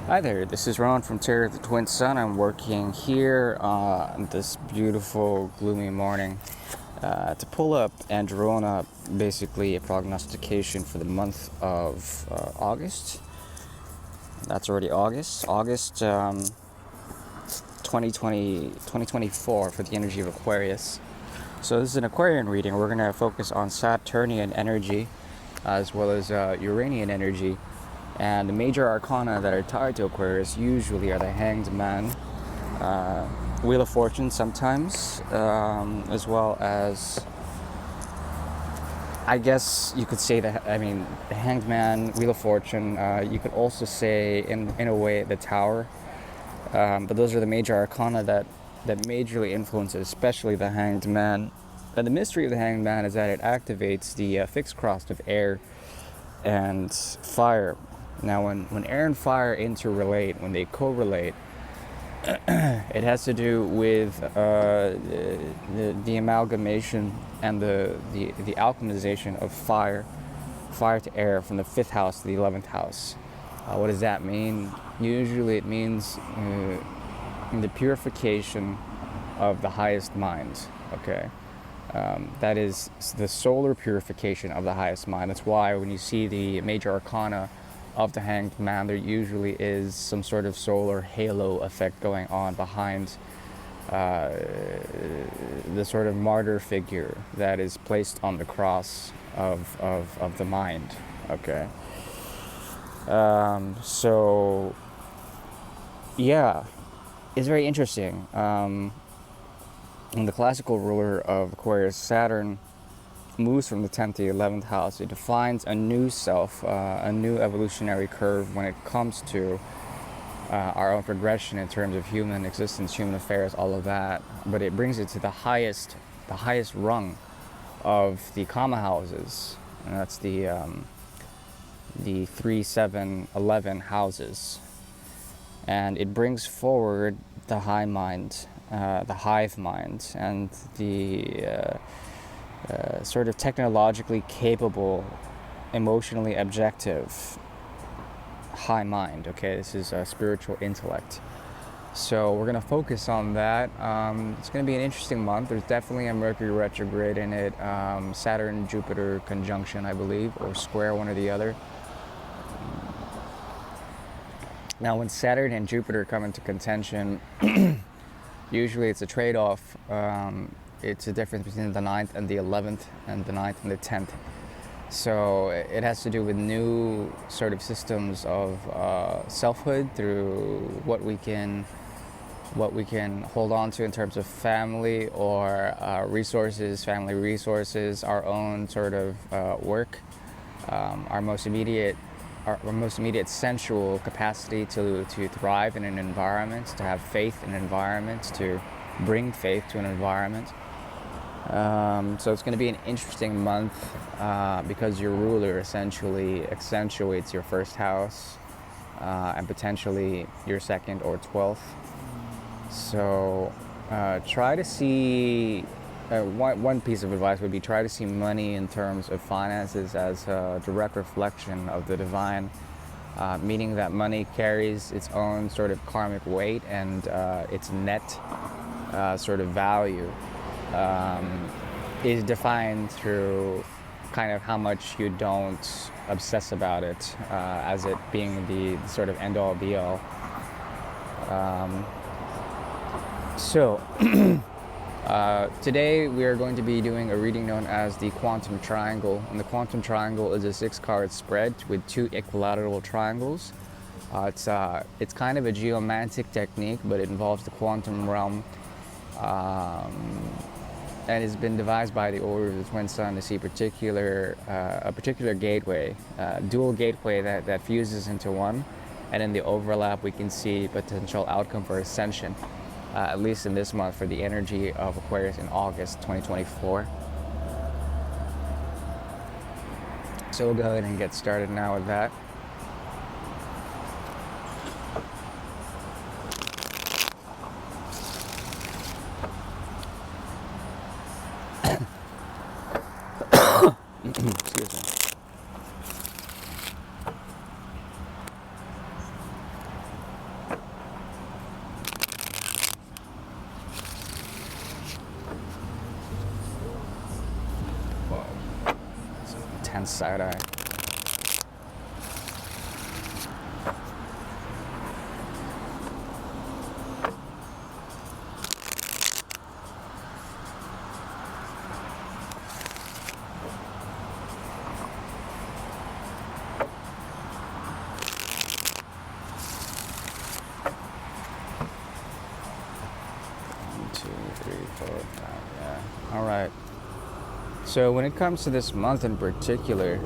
Hi there, this is Ron from Terror of the Twin Sun. I'm working here on this beautiful, gloomy morning to pull up and draw up basically a prognostication for the month of August. That's already August. August 2024 for the energy of Aquarius. So this is an Aquarian reading. We're going to focus on Saturnian energy as well as Uranian energy. And the major arcana that are tied to Aquarius usually are the Hanged Man, Wheel of Fortune sometimes, as well as, I guess you could say that, the Hanged Man, Wheel of Fortune, you could also say in a way the Tower, but those are the major arcana that majorly influences, especially the Hanged Man. And the mystery of the Hanged Man is that it activates the fixed cross of air and fire. Now, when air and fire interrelate, when they correlate, it has to do with the amalgamation and the alchemization of fire to air from the 5th house to the 11th house. What does that mean? Usually it means the purification of the highest mind, okay? That is the solar purification of the highest mind. That's why when you see the major arcana of the Hanged Man, there usually is some sort of solar halo effect going on behind the sort of martyr figure that is placed on the cross of the mind, okay? So, yeah, it's very interesting. And the classical ruler of Aquarius, Saturn, moves from the 10th to the 11th house. It defines a new self, a new evolutionary curve when it comes to our own progression in terms of human existence, human affairs, all of that. But it brings it to the highest rung of the Kama houses, and that's the 3, 7, 11 houses. And it brings forward the high mind, the hive mind, and the sort of technologically capable, emotionally objective high mind, okay? This is a spiritual intellect. So we're going to focus on that. It's going to be an interesting month. There's definitely a Mercury retrograde in it, Saturn-Jupiter conjunction, I believe, or square, one or the other. Now, when Saturn and Jupiter come into contention, usually it's a trade-off. It's a difference between the 9th and the 11th and the 9th and the 10th. So it has to do with new sort of systems of selfhood through what we can hold on to in terms of family or resources, family resources, our own sort of work, our most immediate sensual capacity to thrive in an environment, to have faith in an environment, to bring faith to an environment. So it's going to be an interesting month because your ruler essentially accentuates your 1st house and potentially your 2nd or 12th. So try to see, one piece of advice would be try to see money in terms of finances as a direct reflection of the divine, meaning that money carries its own sort of karmic weight and its net sort of value is defined through kind of how much you don't obsess about it as it being the sort of end-all be-all. So today we are going to be doing a reading known as the Quantum Triangle, and the Quantum Triangle is a 6-card spread with 2 equilateral triangles. It's kind of a geomantic technique, but it involves the quantum realm. And it's been devised by the Order of the Twin Sun to see a particular gateway, dual gateway that fuses into one, and in the overlap we can see potential outcome for ascension, at least in this month for the energy of Aquarius in August 2024. So we'll go ahead and get started now with that. Excuse me. side-eye. All right. So when it comes to this month in particular,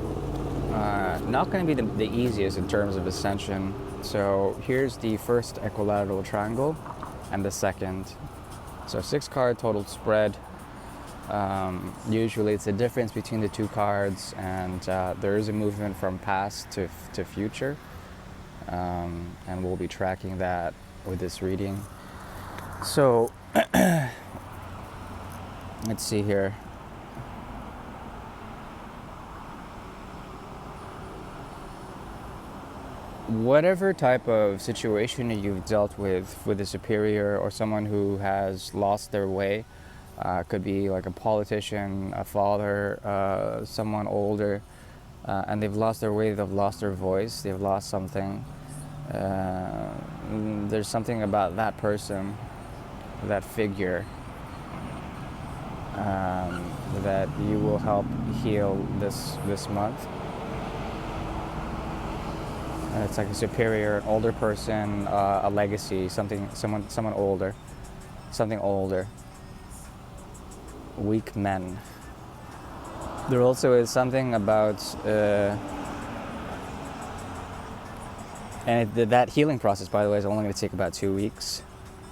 not going to be the easiest in terms of ascension. So here's the first equilateral triangle and the second. So 6-card total spread. Usually it's the difference between the 2 cards, and there is a movement from past to future. And we'll be tracking that with this reading. So let's see here. Whatever type of situation you've dealt with a superior or someone who has lost their way, could be like a politician, a father, someone older, and they've lost their way, they've lost their voice, they've lost something. There's something about that person, that figure, that you will help heal this month. It's like a superior, an older person, a legacy, someone older, something older. Weak men. There also is something about, that healing process, by the way, is only going to take about 2 weeks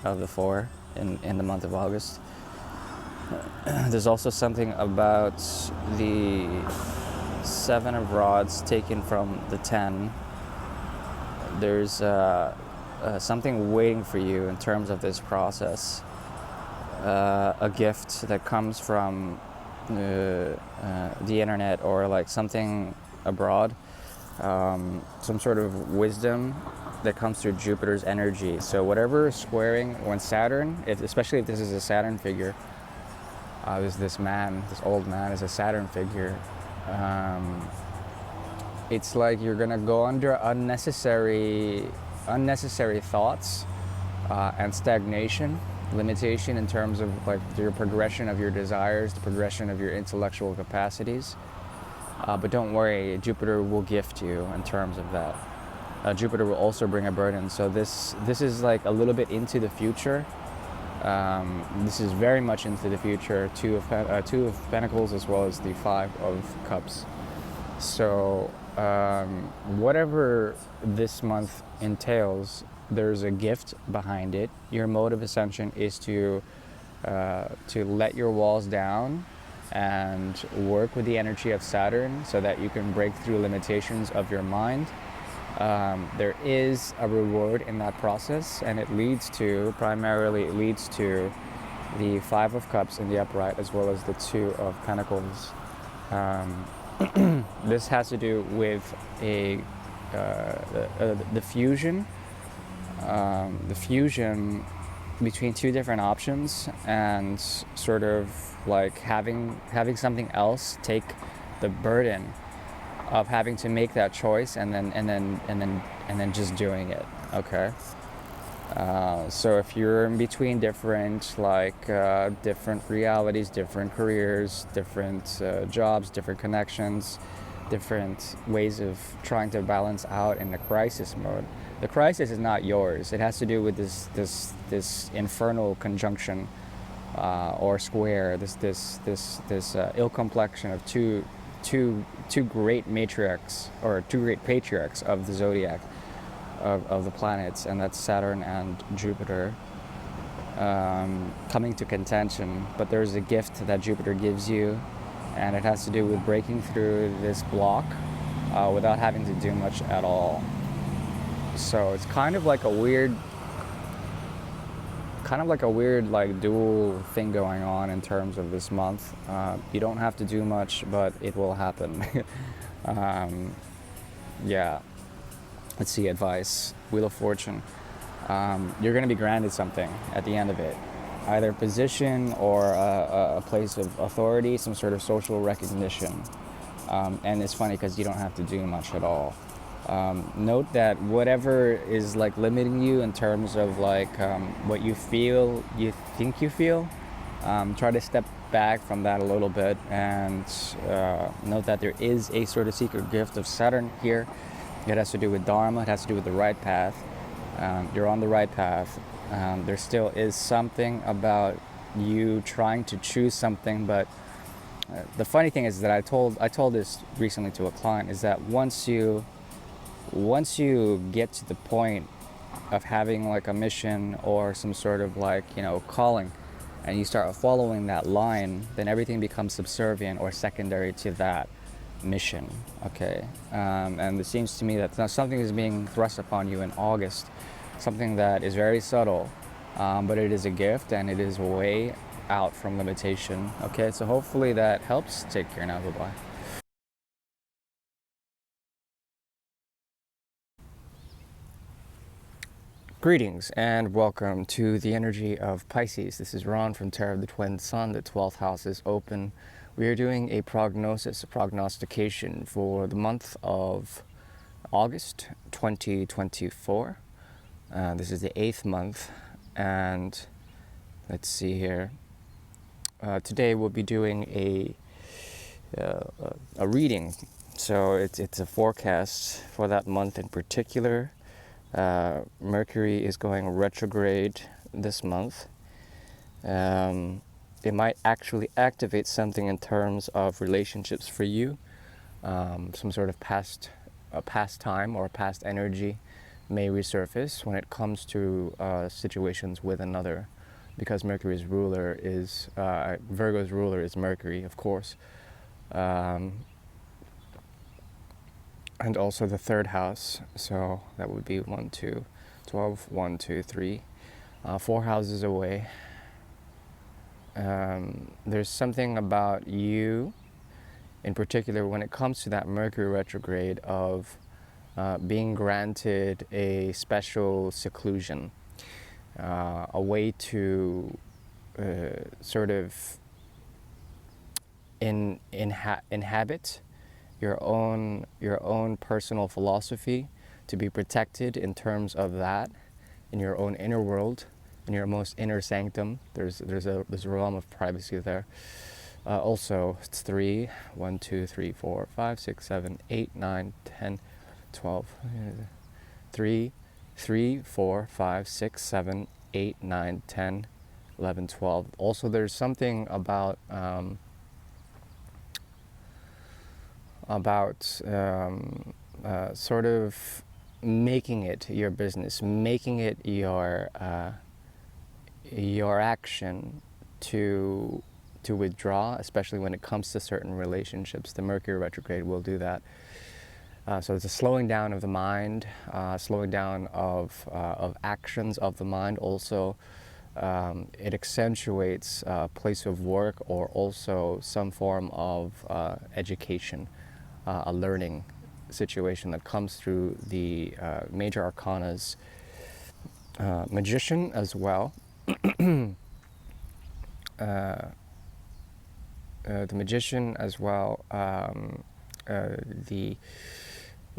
of the 4 in the month of August. There's also something about the 7 of rods taken from the 10. There's something waiting for you in terms of this process. A gift that comes from the internet, or like something abroad. Some sort of wisdom that comes through Jupiter's energy. So whatever is squaring when Saturn, especially if this is a Saturn figure, this old man is a Saturn figure. It's like you're gonna go under unnecessary thoughts and stagnation, limitation in terms of like your progression of your desires, the progression of your intellectual capacities. But don't worry, Jupiter will gift you in terms of that. Jupiter will also bring a burden. So this is like a little bit into the future. This is very much into the future. 2 of Pentacles as well as the 5 of Cups. So whatever this month entails, there's a gift behind it. Your mode of ascension is to let your walls down and work with the energy of Saturn so that you can break through limitations of your mind. There is a reward in that process, and it primarily leads to the 5 of Cups in the upright as well as the 2 of Pentacles. This has to do with the fusion between 2 different options, and sort of like having something else take the burden of having to make that choice, and then just doing it. Okay. So if you're in between different realities, different careers, different jobs, different connections, different ways of trying to balance out in the crisis mode, the crisis is not yours. It has to do with this infernal conjunction or square, this ill complexion of two great matriarchs, or 2 great patriarchs of the Zodiac, of the planets, and that's Saturn and Jupiter, coming to contention. But there's a gift that Jupiter gives you, and it has to do with breaking through this block without having to do much at all. So it's kind of like a weird like dual thing going on in terms of this month. You don't have to do much, but it will happen. Yeah. Let's see, advice. Wheel of Fortune. You're going to be granted something at the end of it. Either position or a place of authority, some sort of social recognition. And it's funny because you don't have to do much at all. Note that whatever is like limiting you in terms of like what you feel, you think you feel, try to step back from that a little bit, and note that there is a sort of secret gift of Saturn here. It has to do with Dharma, it has to do with the right path. You're on the right path. There still is something about you trying to choose something, but the funny thing is that I told this recently to a client, is that once you get to the point of having like a mission or some sort of like, calling, and you start following that line, then everything becomes subservient or secondary to that mission. Okay. And it seems to me that something is being thrust upon you in August, something that is very subtle, but it is a gift and it is a way out from limitation. Okay, so hopefully that helps. Take care now. Bye-bye. Greetings and welcome to the energy of Pisces. This is Ron from Tarot of the Twin Sun. The 12th house is open. We are doing a prognostication for the month of August 2024. This is the 8th month, and let's see here. Today we'll be doing a reading. So it's a forecast for that month in particular. Mercury is going retrograde this month. It might actually activate something in terms of relationships for you. Some sort of past time or past energy may resurface when it comes to situations with another, because Mercury's ruler is Virgo's ruler is Mercury, of course. And also the third house, so that would be 1, 2, 12, 1, 2, 3, 4 houses away. There's something about you, in particular, when it comes to that Mercury retrograde, of being granted a special seclusion, a way to sort of inhabit your own personal philosophy, to be protected in terms of that, in your own inner world, in your most inner sanctum. There's a realm of privacy there. Also, it's 3, 1, 2, 3, 4, 5, 6, 7, 8, 9, 10, 12. 3, 4, 5, 6, 7, 8, 9, 10, 11, 12. Also, there's something about sort of making it your business, making it your action to withdraw, especially when it comes to certain relationships. The Mercury retrograde will do that. So it's a slowing down of the mind, slowing down of actions of the mind. Also, it accentuates a place of work, or also some form of education, a learning situation that comes through the major arcanas, Magician as well. The Magician as well,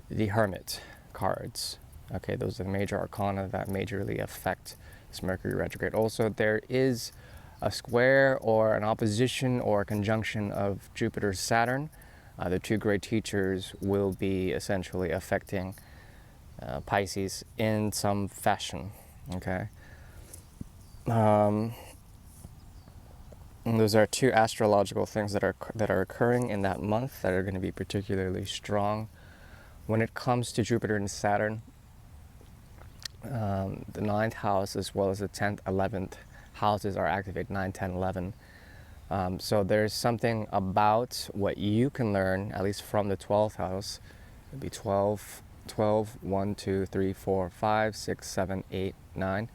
the Hermit cards. Okay, those are the major arcana that majorly affect this Mercury retrograde. Also, there is a square or an opposition or a conjunction of Jupiter Saturn. The two great teachers will be essentially affecting Pisces in some fashion. Okay. And those are two astrological things that are occurring in that month that are going to be particularly strong. When it comes to Jupiter and Saturn, the 9th house as well as the 10th, 11th houses are activated, 9, 10, 11. So there's something about what you can learn, at least from the 12th house. It'd be 12, 1, 2, 3, 4, 5, 6, 7, 8, 9.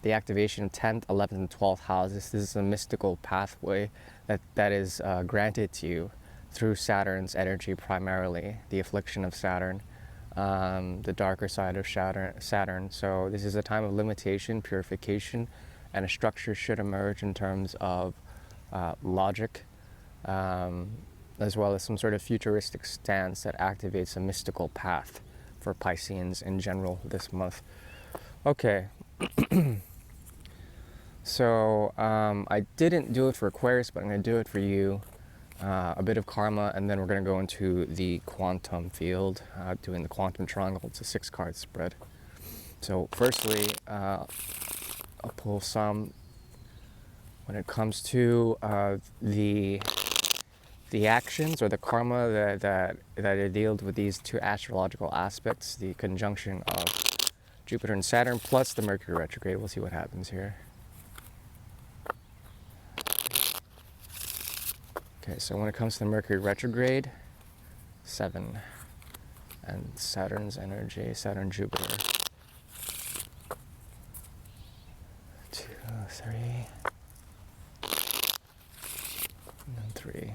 The activation of 10th, 11th, and 12th houses. This is a mystical pathway that is granted to you through Saturn's energy primarily, the affliction of Saturn, the darker side of Saturn. So this is a time of limitation, purification, and a structure should emerge in terms of logic, as well as some sort of futuristic stance that activates a mystical path for Pisceans in general this month. Okay. So I didn't do it for Aquarius, but I'm going to do it for you. A bit of karma, and then we're going to go into the quantum field, doing the quantum triangle. It's a 6-card spread. So firstly, I'll pull some when it comes to the actions or the karma that are dealt with these two astrological aspects, the conjunction of Jupiter and Saturn plus the Mercury retrograde. We'll see what happens here. Okay, so when it comes to the Mercury retrograde, 7, and Saturn's energy, Saturn, Jupiter, 2, 3, and then 3.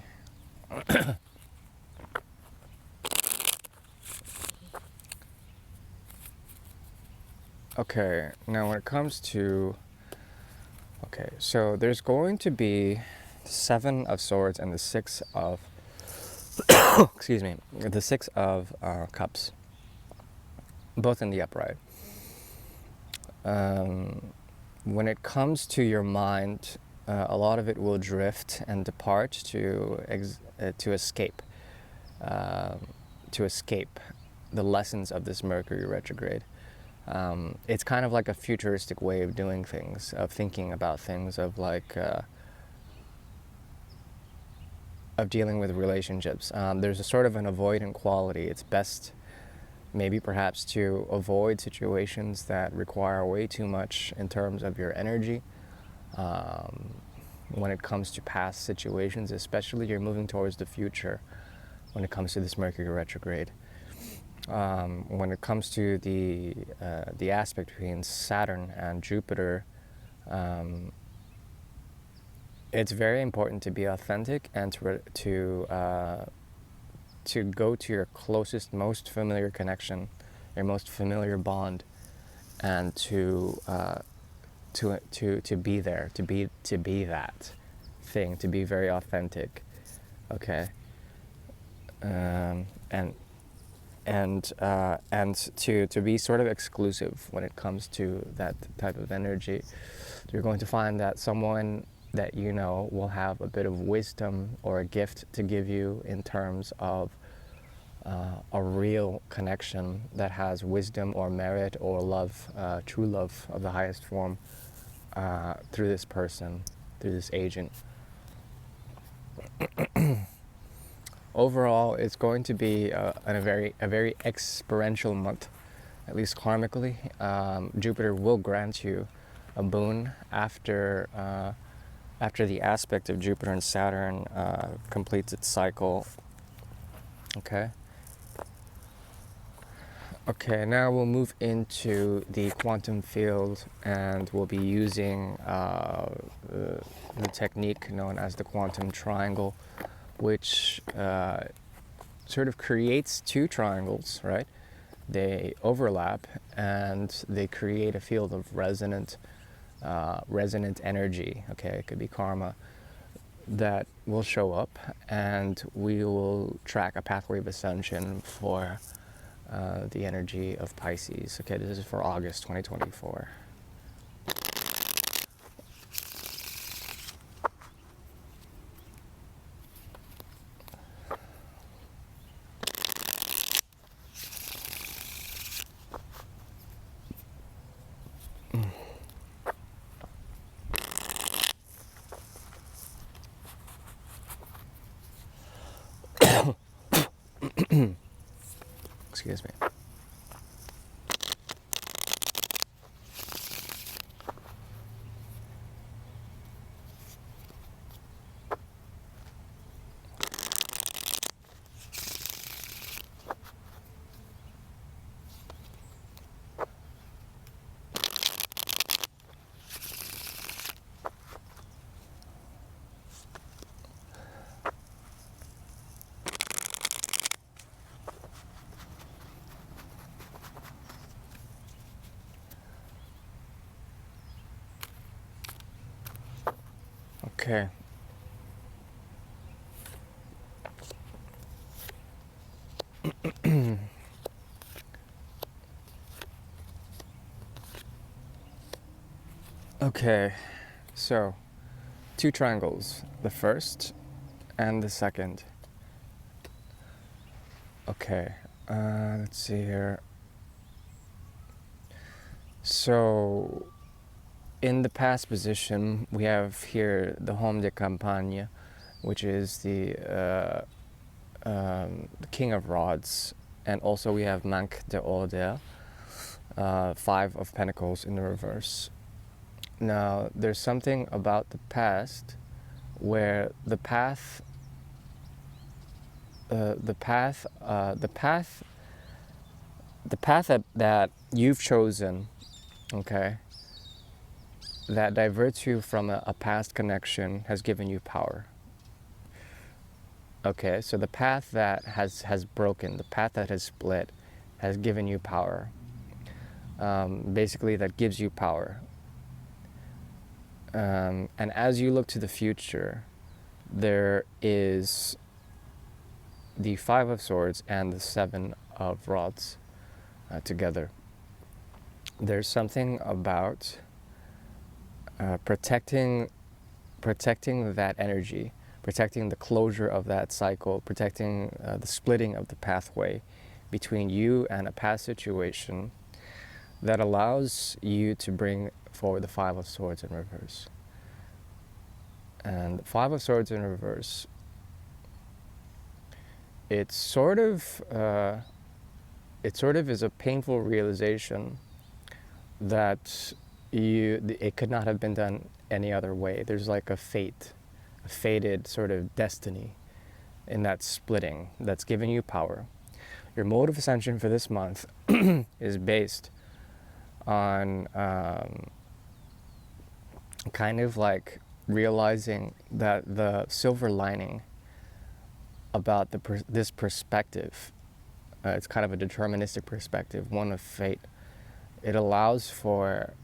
Okay, now when it comes to, okay, so there's going to be 7 of Swords and the 6 of, excuse me, the 6 of Cups, both in the upright. When it comes to your mind, a lot of it will drift and depart to escape the lessons of this Mercury retrograde. It's kind of like a futuristic way of doing things, of thinking about things, of like of dealing with relationships. There's a sort of an avoidant quality. It's best maybe perhaps to avoid situations that require way too much in terms of your energy. When it comes to past situations, especially you're moving towards the future when it comes to this Mercury retrograde. When it comes to the aspect between Saturn and Jupiter, it's very important to be authentic and to go to your closest, most familiar connection, your most familiar bond, and to be there, to be that thing, to be very authentic. Okay. And to be sort of exclusive when it comes to that type of energy. You're going to find that someone that you know will have a bit of wisdom or a gift to give you in terms of a real connection that has wisdom or merit or love, true love of the highest form, through this person, through this agent. Overall, it's going to be a very experiential month, at least karmically. Jupiter will grant you a boon after the aspect of Jupiter and Saturn completes its cycle. Okay. Okay, now we'll move into the quantum field, and we'll be using the technique known as the quantum triangle, which sort of creates 2 triangles, right? They overlap and they create a field of resonant energy. Okay, it could be karma that will show up, and we will track a pathway of ascension for the energy of Pisces. Okay, this is for August 2024. Excuse me. Okay. Okay, so two triangles, the first and the second. Okay, let's see here. So in the past position, we have here the Homme de Campagne, which is the King of Rods, and also we have Manque de Order, Five of Pentacles in the reverse. Now, there's something about the past where the path, the path, that you've chosen, okay, that diverts you from a past connection has given you power. Okay, so the path that has broken, the path that has split, has given you power. Basically, that gives you power. And as you look to the future, there is the Five of Swords and the Seven of Rods together. There's something about protecting that energy, protecting the closure of that cycle, protecting the splitting of the pathway between you and a past situation that allows you to bring forward the Five of Swords in reverse. And the Five of Swords in reverse, it sort of is a painful realization that it could not have been done any other way. There's like a fated sort of destiny in that splitting that's giving you power. Your mode of ascension for this month is based on kind of like realizing that the silver lining about this perspective, it's kind of a deterministic perspective, one of fate. It allows for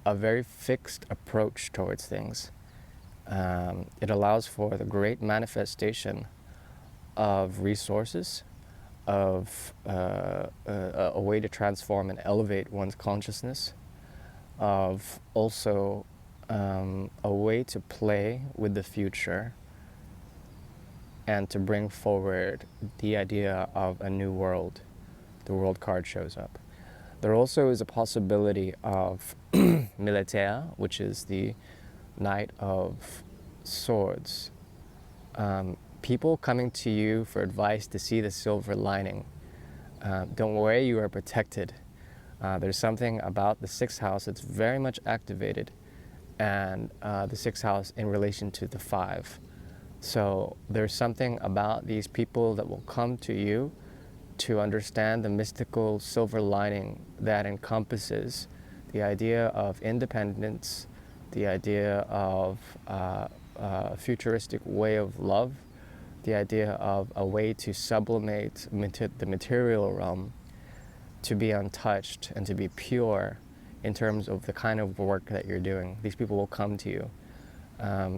a very fixed approach towards things. It allows for the great manifestation of resources, of a way to transform and elevate one's consciousness, of also a way to play with the future and to bring forward the idea of a new world. The world card shows up. There also is a possibility of militaire, which is the Knight of Swords. People coming to you for advice to see the silver lining. Don't worry, you are protected. There's something about the sixth house that's very much activated, and the sixth house in relation to the five. So there's something about these people that will come to you to understand the mystical silver lining that encompasses the idea of independence, the idea of a futuristic way of love, the idea of a way to sublimate the material realm, to be untouched and to be pure in terms of the kind of work that you're doing. These people will come to you.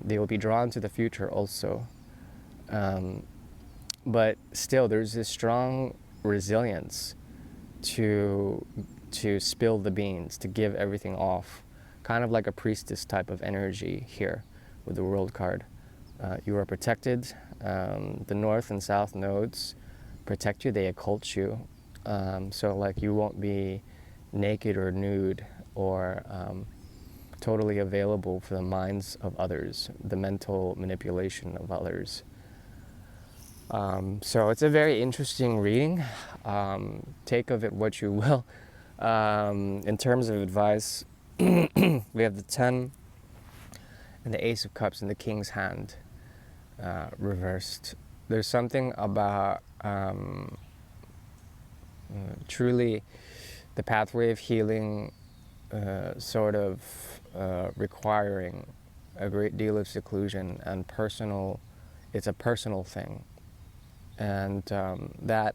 They will be drawn to the future also. But still, there's this strong resilience to spill the beans, to give everything off. Kind of like a priestess type of energy here with the World card. You are protected. The North and South nodes protect you. They occult you. So like you won't be naked or nude or totally available for the minds of others, the mental manipulation of others. So it's a very interesting reading. Take of it what you will. In terms of advice, we have the 10 and the Ace of Cups in the King's hand reversed. There's something about truly the pathway of healing sort of requiring a great deal of seclusion and personal. It's a personal thing, and that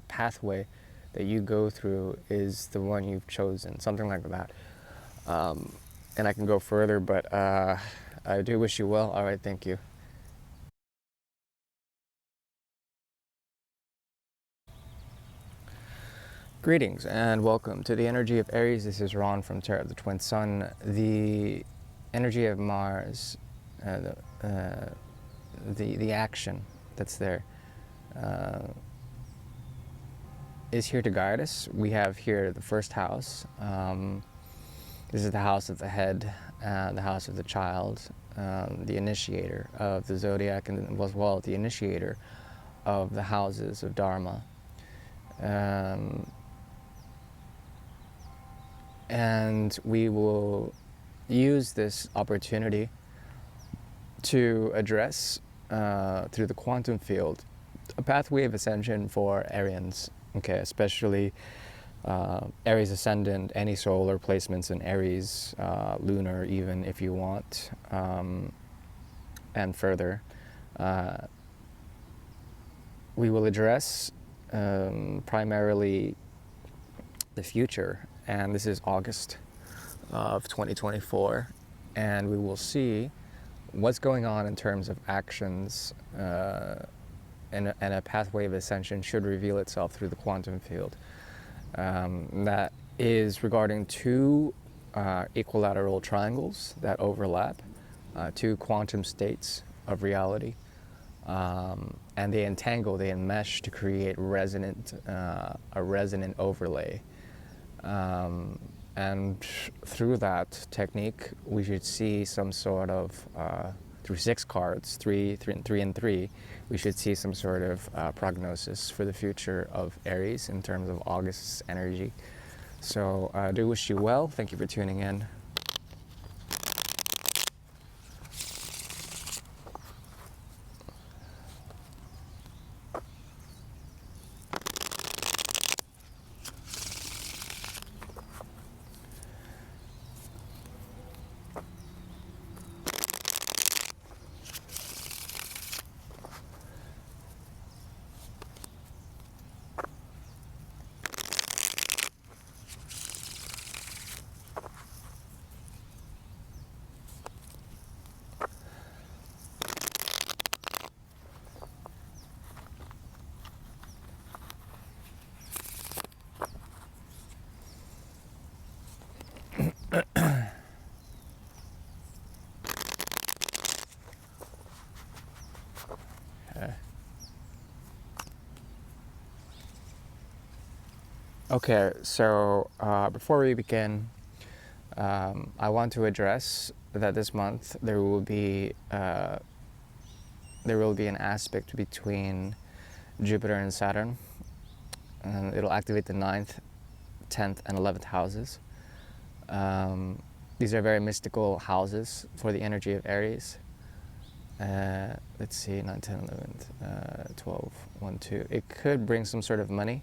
pathway that you go through is the one you've chosen, something like that. And I can go further, but I do wish you well. All right, thank you. Greetings and welcome to the energy of Aries. This is Ron from Tarot of the Twin Sun. The energy of Mars, the action that's there, is here to guide us. We have here the first house. This is the house of the head, the house of the child, the initiator of the Zodiac, and as well the initiator of the houses of Dharma. And we will use this opportunity to address, through the quantum field, a pathway of ascension for Arians, okay, especially Aries ascendant, any solar placements in Aries, lunar even if you want, and further. We will address primarily the future, and this is August of 2024, and we will see what's going on in terms of actions, and a pathway of ascension should reveal itself through the quantum field. That is regarding two equilateral triangles that overlap, two quantum states of reality, and they entangle, they enmesh to create a resonant overlay. And through that technique, we should see some sort of, through 6 cards, 3 and 3, we should see some sort of prognosis for the future of Aries in terms of August's energy. So I do wish you well. Thank you for tuning in. Okay, so before we begin, I want to address that this month there will be an aspect between Jupiter and Saturn, and it'll activate the 9th, 10th, and 11th houses. These are very mystical houses for the energy of Aries. Let's see, 9, 10, 11, 12, 1, 2. It could bring some sort of money.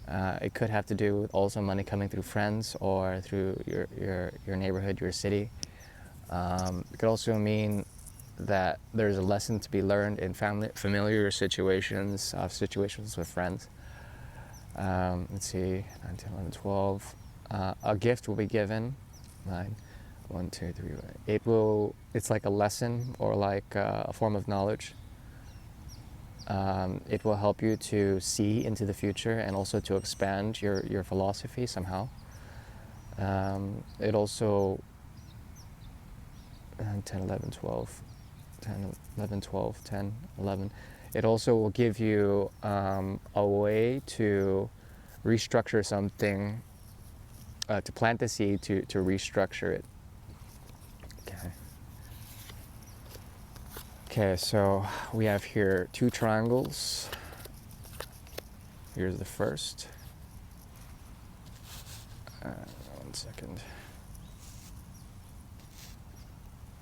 It could have to do with also money coming through friends or through your neighborhood, your city. It could also mean that there's a lesson to be learned in familiar situations, situations with friends. Let's see, 9, 10, 11, 12. A gift will be given. 9, 1, 2, 3. It's like a lesson or like a form of knowledge. It will help you to see into the future and also to expand your philosophy somehow. It also 10, 11, 12, 10, 11, 12, 10, 11. It also will give you a way to restructure something, to plant the seed, to restructure it. Okay, so we have here 2 triangles. Here's the first. 1 second.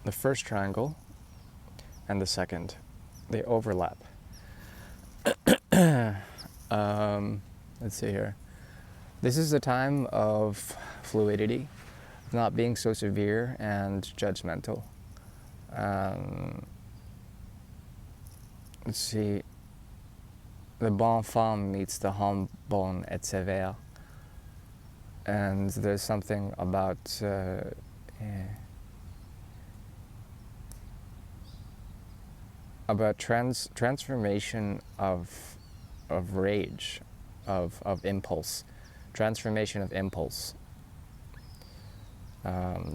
The first triangle and the second, they overlap. Let's see here. This is a time of fluidity, not being so severe and judgmental. Let's see, the bonne femme meets the homme bon et sévère, and there's something about transformation of rage, of impulse, transformation of impulse.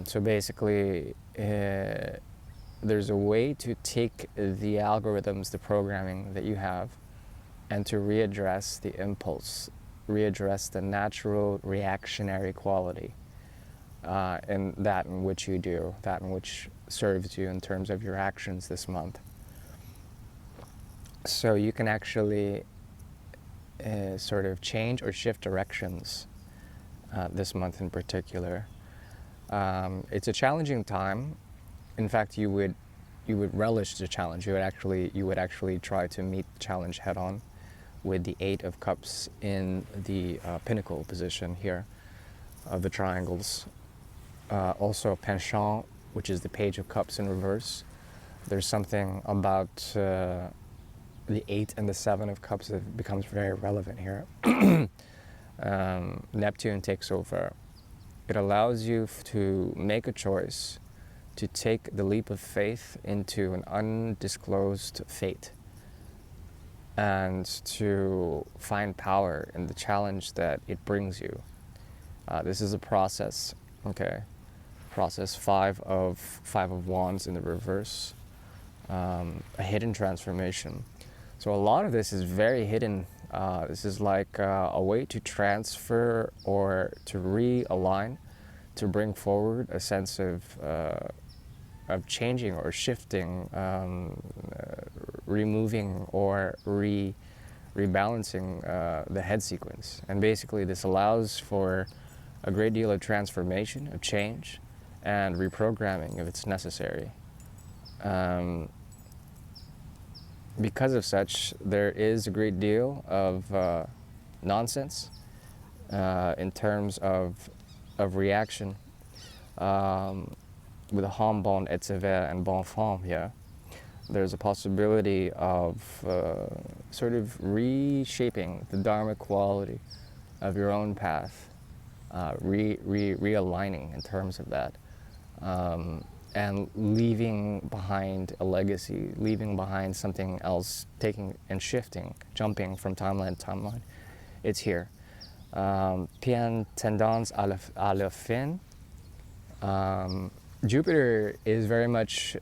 So basically, there's a way to take the algorithms, the programming that you have, and to readdress the impulse, readdress the natural reactionary quality in that in which you do, that in which serves you in terms of your actions this month. So you can actually sort of change or shift directions this month in particular. It's a challenging time. In fact, you would relish the challenge. You would actually try to meet the challenge head on, with the Eight of Cups in the pinnacle position here of the triangles. Also penchant, which is the Page of Cups in reverse. There's something about the Eight and the Seven of Cups that becomes very relevant here. Neptune takes over. It allows you to make a choice, to take the leap of faith into an undisclosed fate, and to find power in the challenge that it brings you. This is a process, okay? Process Five of Wands in the reverse, a hidden transformation. So a lot of this is very hidden. This is like a way to transfer or to realign, to bring forward a sense of changing or shifting, removing or rebalancing the head sequence. And basically this allows for a great deal of transformation, of change, and reprogramming if it's necessary. Because of such, there is a great deal of nonsense in terms of reaction. With a homme bon et sévère and bon femme here, there's a possibility of sort of reshaping the dharma quality of your own path, realigning in terms of that. And leaving behind a legacy, leaving behind something else, taking and shifting, jumping from timeline to timeline. It's here. Bien tendance à la fin. Jupiter is very much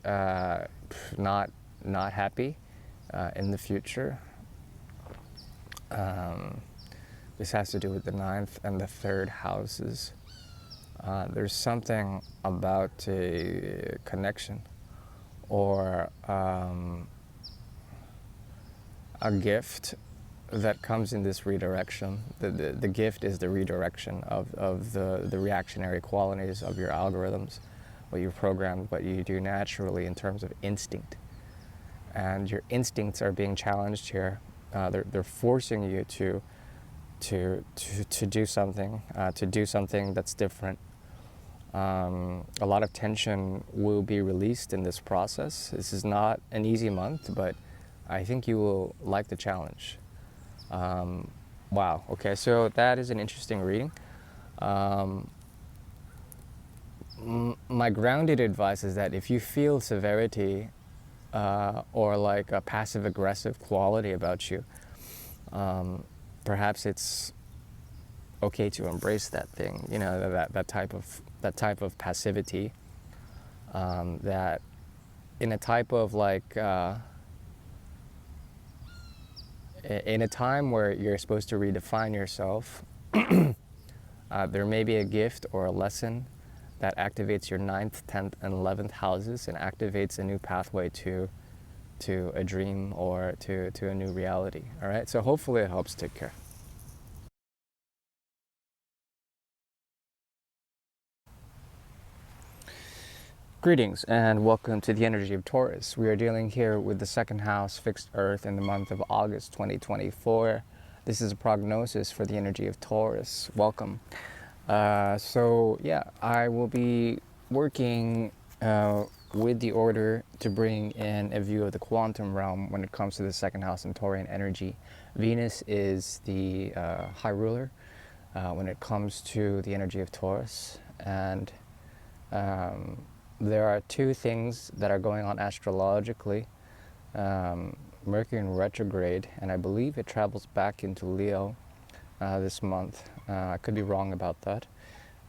not happy in the future. This has to do with the 9th and the 3rd houses. There's something about a connection or a gift that comes in this redirection. The gift is the redirection of the reactionary qualities of your algorithms, what you've programmed, what you do naturally in terms of instinct. And your instincts are being challenged here. They're forcing you to do something that's different. A lot of tension will be released in this process. This is not an easy month, but I think you will like the challenge. Wow, okay, so that is an interesting reading. My grounded advice is that if you feel severity or like a passive-aggressive quality about you, perhaps it's okay to embrace that thing, you know, that type of passivity, that in a type of like in a time where you're supposed to redefine yourself, there may be a gift or a lesson that activates your 9th, 10th, and 11th houses and activates a new pathway to a dream or to a new reality. All right, so hopefully it helps. Take care. Greetings and welcome to the energy of Taurus. We are dealing here with the 2nd house fixed earth in the month of August 2024. This is a prognosis for the energy of Taurus. Welcome. So yeah, I will be working with the order to bring in a view of the quantum realm when it comes to the 2nd house and Taurian energy. Venus is the high ruler when it comes to the energy of Taurus, and there are two things that are going on astrologically. Mercury in retrograde, and I believe it travels back into Leo this month. I could be wrong about that.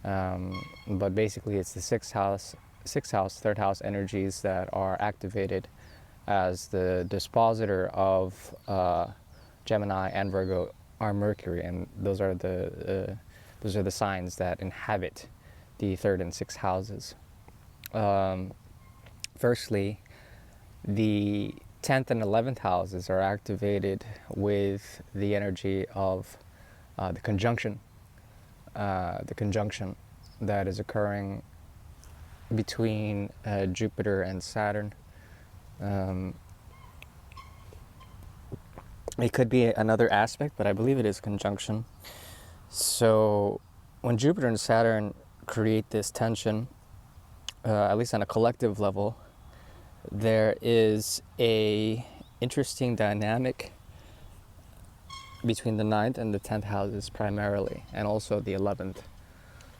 But basically it's the sixth house, third house energies that are activated as the dispositor of Gemini and Virgo are Mercury, and those are the signs that inhabit the third and sixth houses. Firstly, the 10th and 11th houses are activated with the energy of the conjunction that is occurring between Jupiter and Saturn. It could be another aspect, but I believe it is conjunction. So when Jupiter and Saturn create this tension, at least on a collective level, there is a interesting dynamic between the 9th and the 10th houses primarily, and also the 11th.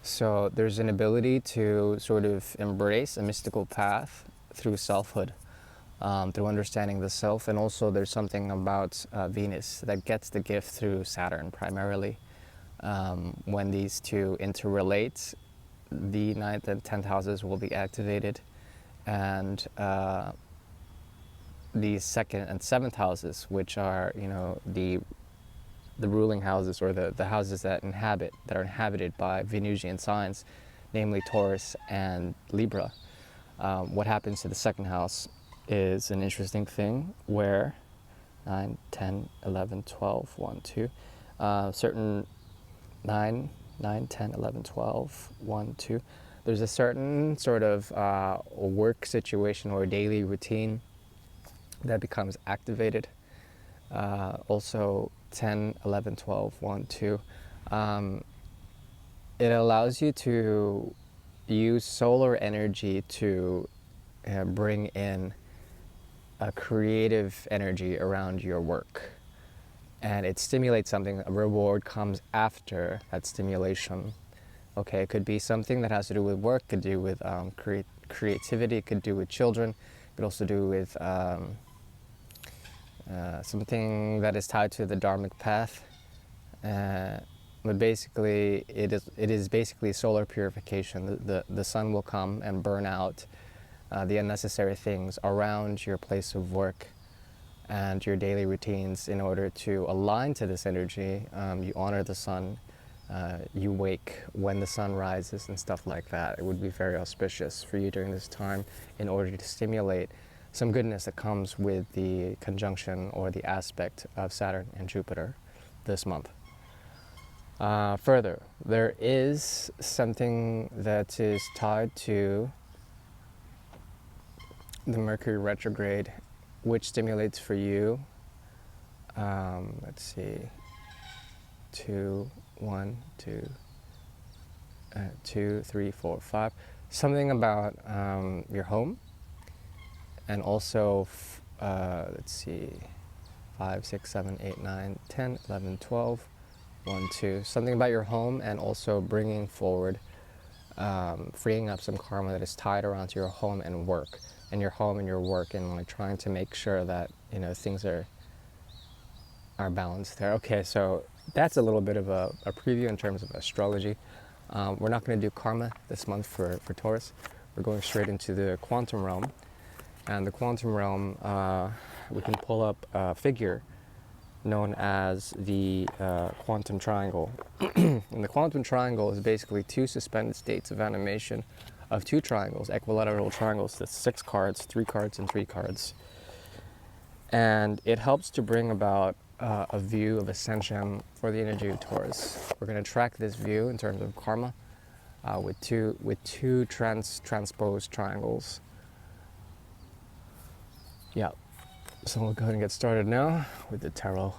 So there's an ability to sort of embrace a mystical path through selfhood, through understanding the self, and also there's something about Venus that gets the gift through Saturn primarily. When these two interrelate, the 9th and 10th houses will be activated, and the 2nd and 7th houses, which are, you know, the ruling houses, or the houses that are inhabited by Venusian signs, namely Taurus and Libra. What happens to the second house is an interesting thing, where 9, 10, 11, 12, 1, 2, certain 9, 10, 11, 12, 1, 2, there's a certain sort of work situation or daily routine that becomes activated. Also 10, 11, 12, 1, 2. It allows you to use solar energy to bring in a creative energy around your work. And it stimulates something. A reward comes after that stimulation. Okay, it could be something that has to do with work, could do with creativity, could do with children, could also do with something that is tied to the dharmic path. But basically, it is basically solar purification. The sun will come and burn out the unnecessary things around your place of work and your daily routines in order to align to this energy. You honor the sun. You wake when the sun rises and stuff like that. It would be very auspicious for you during this time in order to stimulate some goodness that comes with the conjunction or the aspect of Saturn and Jupiter this month. Further, there is something that is tied to the Mercury retrograde, which stimulates for you, let's see, 2, 1, 2, 2, 3, 4, 5, something about your home, and also, let's see, 5, 6, 7, 8, 9, 10, 11, 12, 1, 2, something about your home, and also bringing forward, freeing up some karma that is tied around to your home and work, and your home and your work, and like trying to make sure that, you know, things are balanced there. Okay, so that's a little bit of a preview in terms of astrology. We're not going to do karma this month for Taurus. We're going straight into the quantum realm. And the quantum realm, we can pull up a figure known as the quantum triangle. And the quantum triangle is basically two suspended states of animation of two triangles, equilateral triangles. That's 6 cards, 3 cards, and 3 cards. And it helps to bring about a view of ascension for the energy of Taurus. We're going to track this view in terms of karma with two transposed triangles. Yeah, so we'll go ahead and get started now with the tarot.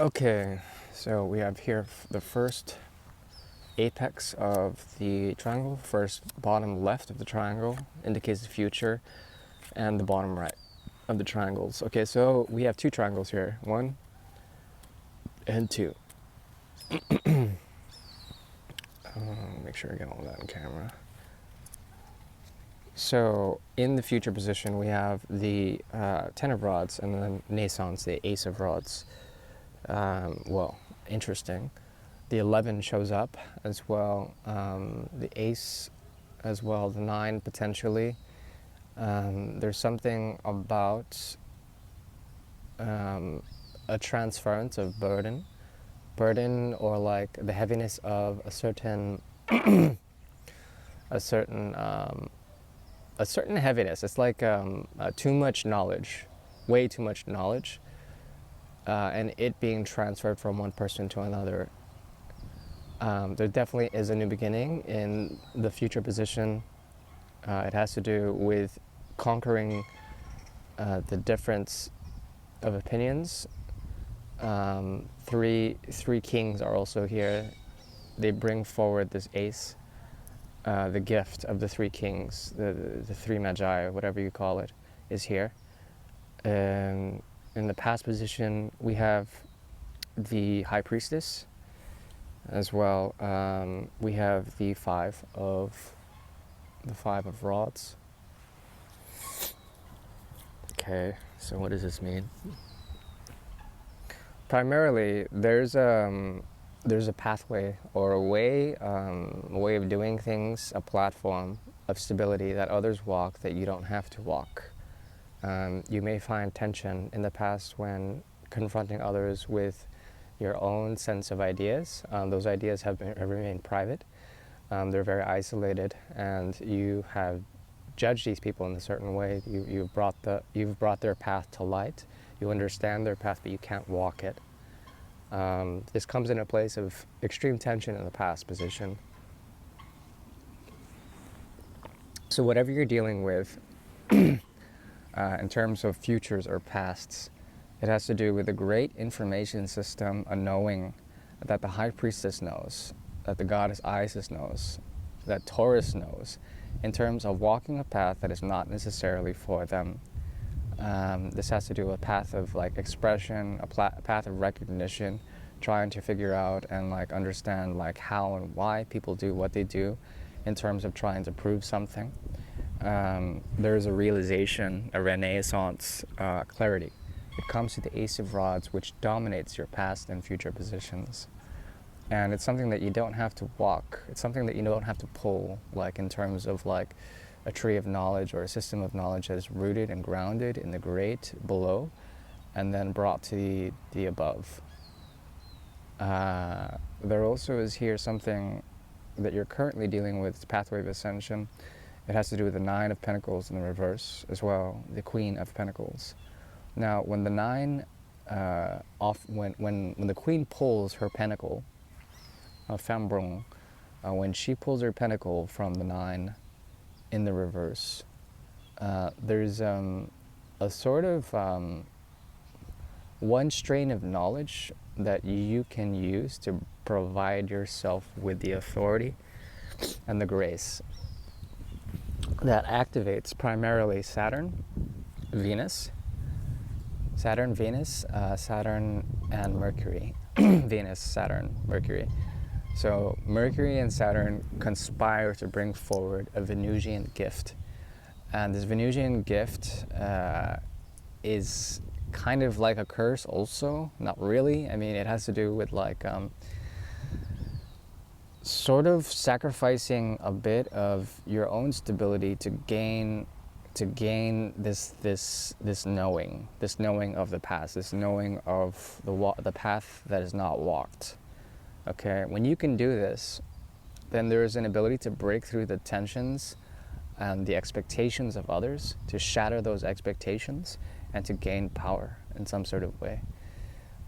Okay, so we have here the first apex of the triangle. First bottom left of the triangle indicates the future, and the bottom right of the triangles. Okay, so we have two triangles here, 1 and 2. Make sure I get all that on camera. So in the future position, we have the 10 of rods and then naissance, the ace of rods. Well, interesting. The 11 shows up as well, the ace as well, the 9 potentially. There's something about a transference of burden or like the heaviness of a certain a certain heaviness. It's like too much knowledge, way too much knowledge, and it being transferred from one person to another. There definitely is a new beginning in the future position. It has to do with conquering the difference of opinions. Three kings are also here. They bring forward this ace, the gift of the 3 kings, the 3 magi, whatever you call it, is here. In the past position, we have the high priestess as well. We have the 5 of rods. Okay, so what does this mean? Primarily, there's a pathway or a way of doing things, a platform of stability that others walk that you don't have to walk. You may find tension in the past when confronting others with your own sense of ideas. Those ideas have remained private. They're very isolated, and you have judged these people in a certain way. You've brought their path to light. You understand their path, but you can't walk it. This comes in a place of extreme tension in the past position. So whatever you're dealing with in terms of futures or pasts, it has to do with a great information system, a knowing that the high priestess knows, that the goddess Isis knows, that Taurus knows, in terms of walking a path that is not necessarily for them. This has to do with a path of like expression, a path of recognition, trying to figure out and like understand like how and why people do what they do in terms of trying to prove something. There's a realization, a renaissance, clarity. It comes to the ace of rods, which dominates your past and future positions. And it's something that you don't have to walk. It's something that you don't have to pull, like in terms of like a tree of knowledge or a system of knowledge that is rooted and grounded in the great below and then brought to the above. There also is here something that you're currently dealing with, pathway of ascension. It has to do with the 9 of Pentacles in the reverse as well, the Queen of Pentacles. Now, when the 9 when the Queen pulls her pentacle, femme brun, when she pulls her pentacle from the 9 in the reverse, there's a sort of one strain of knowledge that you can use to provide yourself with the authority and the grace that activates primarily Saturn, Venus, Saturn and Mercury. Venus, Saturn, Mercury. So Mercury and Saturn conspire to bring forward a Venusian gift. And this Venusian gift is kind of like a curse also, not really. I mean, it has to do with like sort of sacrificing a bit of your own stability to gain this knowing of the past, this knowing of the path that is not walked. Okay, when you can do this, then there is an ability to break through the tensions and the expectations of others, to shatter those expectations and to gain power in some sort of way.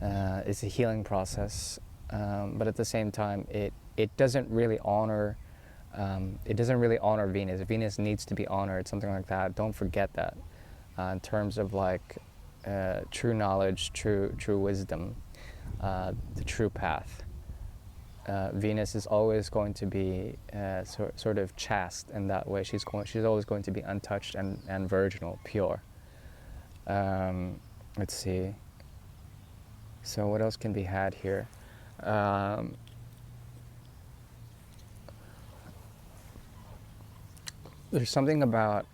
It's a healing process, but at the same time, it doesn't really honor Venus. Venus needs to be honored, something like that. Don't forget that in terms of like true knowledge, true wisdom. the true path. Venus is always going to be sort of chaste in that way. She's always going to be untouched and virginal, pure. Let's see. So what else can be had here? There's something about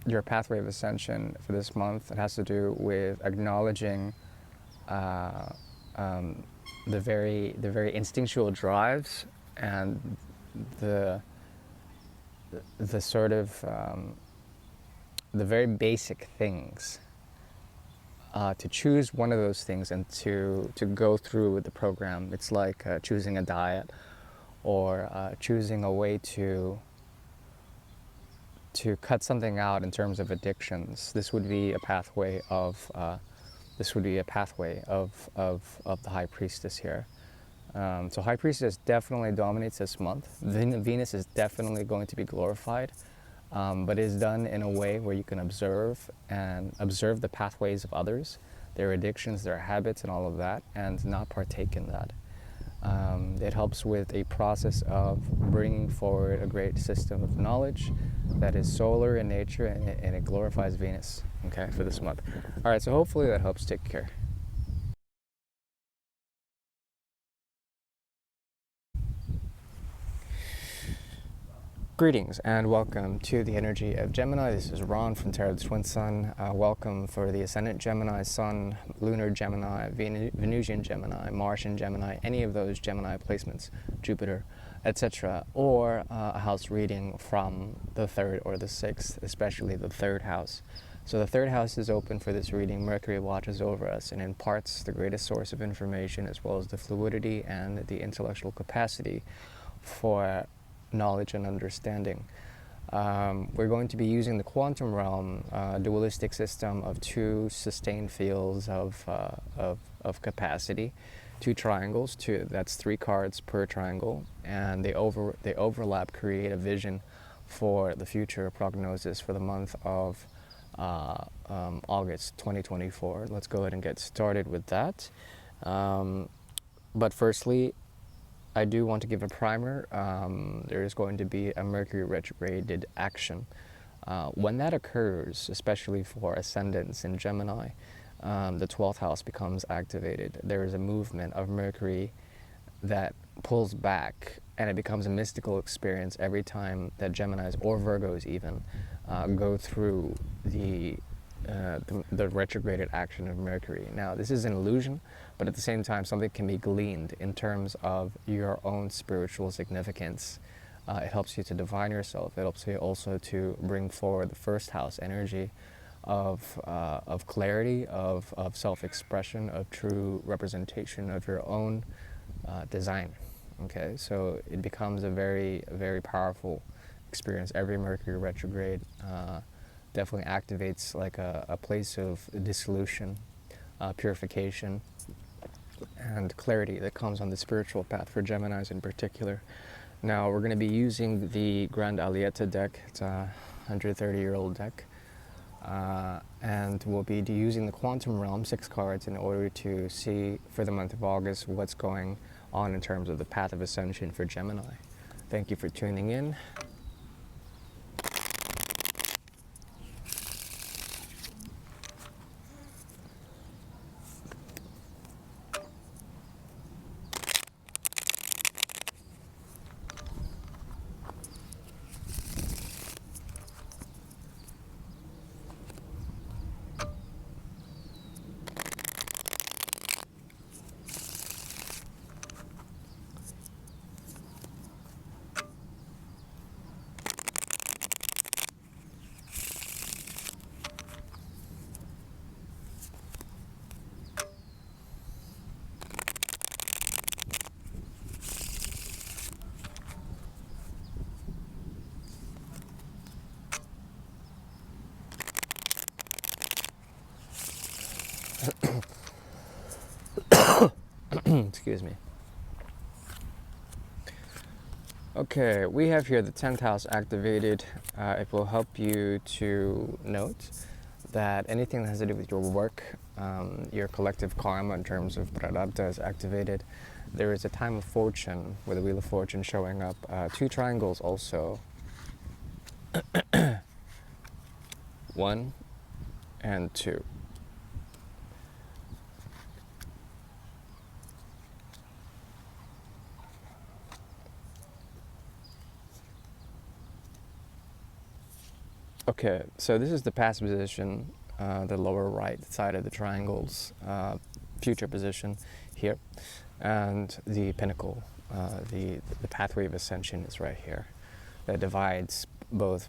your pathway of ascension for this month. It has to do with acknowledging the very instinctual drives and the sort of the very basic things. To choose one of those things and to go through with the program. It's like choosing a diet, or choosing a way to cut something out in terms of addictions. This would be a pathway of the High Priestess here. So High Priestess definitely dominates this month. Venus is definitely going to be glorified, but is done in a way where you can observe the pathways of others, their addictions, their habits, and all of that, and not partake in that. It helps with a process of bringing forward a great system of knowledge that is solar in nature, and it glorifies Venus, okay, for this month. All right, so hopefully that helps. Take care. Greetings and welcome to the energy of Gemini. This is Ron from Tarot the Twin Sun. Welcome for the Ascendant Gemini, Sun, Lunar Gemini, Venusian Gemini, Martian Gemini, any of those Gemini placements, Jupiter, etc. Or a house reading from the 3rd or the 6th, especially the 3rd house. So the 3rd house is open for this reading. Mercury watches over us and imparts the greatest source of information, as well as the fluidity and the intellectual capacity for knowledge and understanding. We're going to be using the quantum realm, dualistic system of 2 sustained fields of capacity, 2 triangles. That's 3 cards per triangle, and they overlap, create a vision for the future prognosis for the month of August 2024. Let's go ahead and get started with that. But firstly, I do want to give a primer. There is going to be a Mercury retrograded action. When that occurs, especially for ascendants in Gemini, the 12th house becomes activated. There is a movement of Mercury that pulls back, and it becomes a mystical experience every time that Geminis or Virgos even go through the retrograded action of Mercury. Now, this is an illusion, but at the same time, something can be gleaned in terms of your own spiritual significance. It helps you to divine yourself. It helps you also to bring forward the 1st house energy of clarity, of self-expression, of true representation of your own design. Okay, so it becomes a very, very powerful experience. Every Mercury retrograde definitely activates like a place of dissolution, purification, and clarity that comes on the spiritual path for Geminis in particular. Now we're going to be using the Grand Alieta deck. It's a 130-year-old deck, and we'll be using the Quantum Realm 6 cards in order to see for the month of August what's going on in terms of the path of ascension for Gemini. Thank you for tuning in. Excuse me. Okay, we have here the 10th house activated. It will help you to note that anything that has to do with your work, your collective karma in terms of prarabdha is activated. There is a time of fortune with the Wheel of Fortune showing up. 2 triangles also. 1 and 2. Okay, so this is the past position, the lower right side of the triangles, future position here, and the pinnacle, the pathway of ascension is right here, that divides both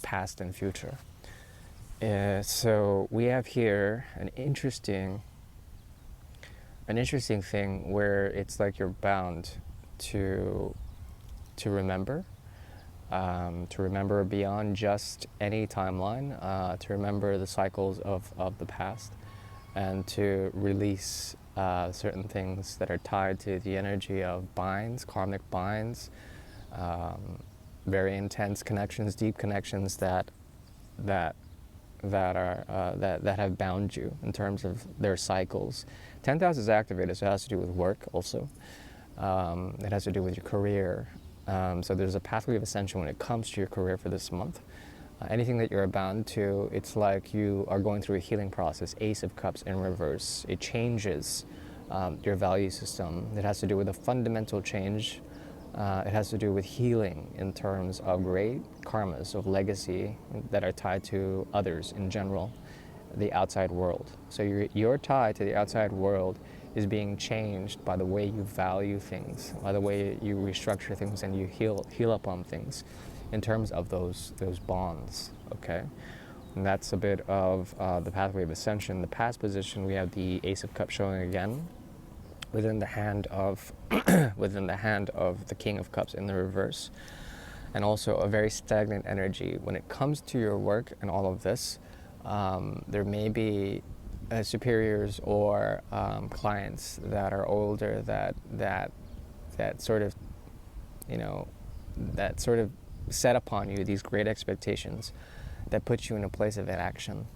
past and future. So we have here an interesting thing where it's like you're bound to remember. To remember beyond just any timeline, to remember the cycles of the past, and to release certain things that are tied to the energy of binds, karmic binds, very intense connections, deep connections that have bound you in terms of their cycles. 10th house is activated, so it has to do with work also. It has to do with your career. So there's a pathway of ascension when it comes to your career for this month. Anything that you're bound to, it's like you are going through a healing process. Ace of Cups in reverse. It changes your value system. It has to do with a fundamental change. It has to do with healing in terms of great karmas, of legacy that are tied to others in general, the outside world. So your tie to the outside world is being changed by the way you value things, by the way you restructure things and you heal up on things in terms of those bonds, okay? And that's a bit of the pathway of ascension. The past position, we have the Ace of Cups showing again within the hand of the King of Cups in the reverse, and also a very stagnant energy. When it comes to your work and all of this, there may be superiors or clients that are older that sort of, that sort of set upon you these great expectations that put you in a place of inaction.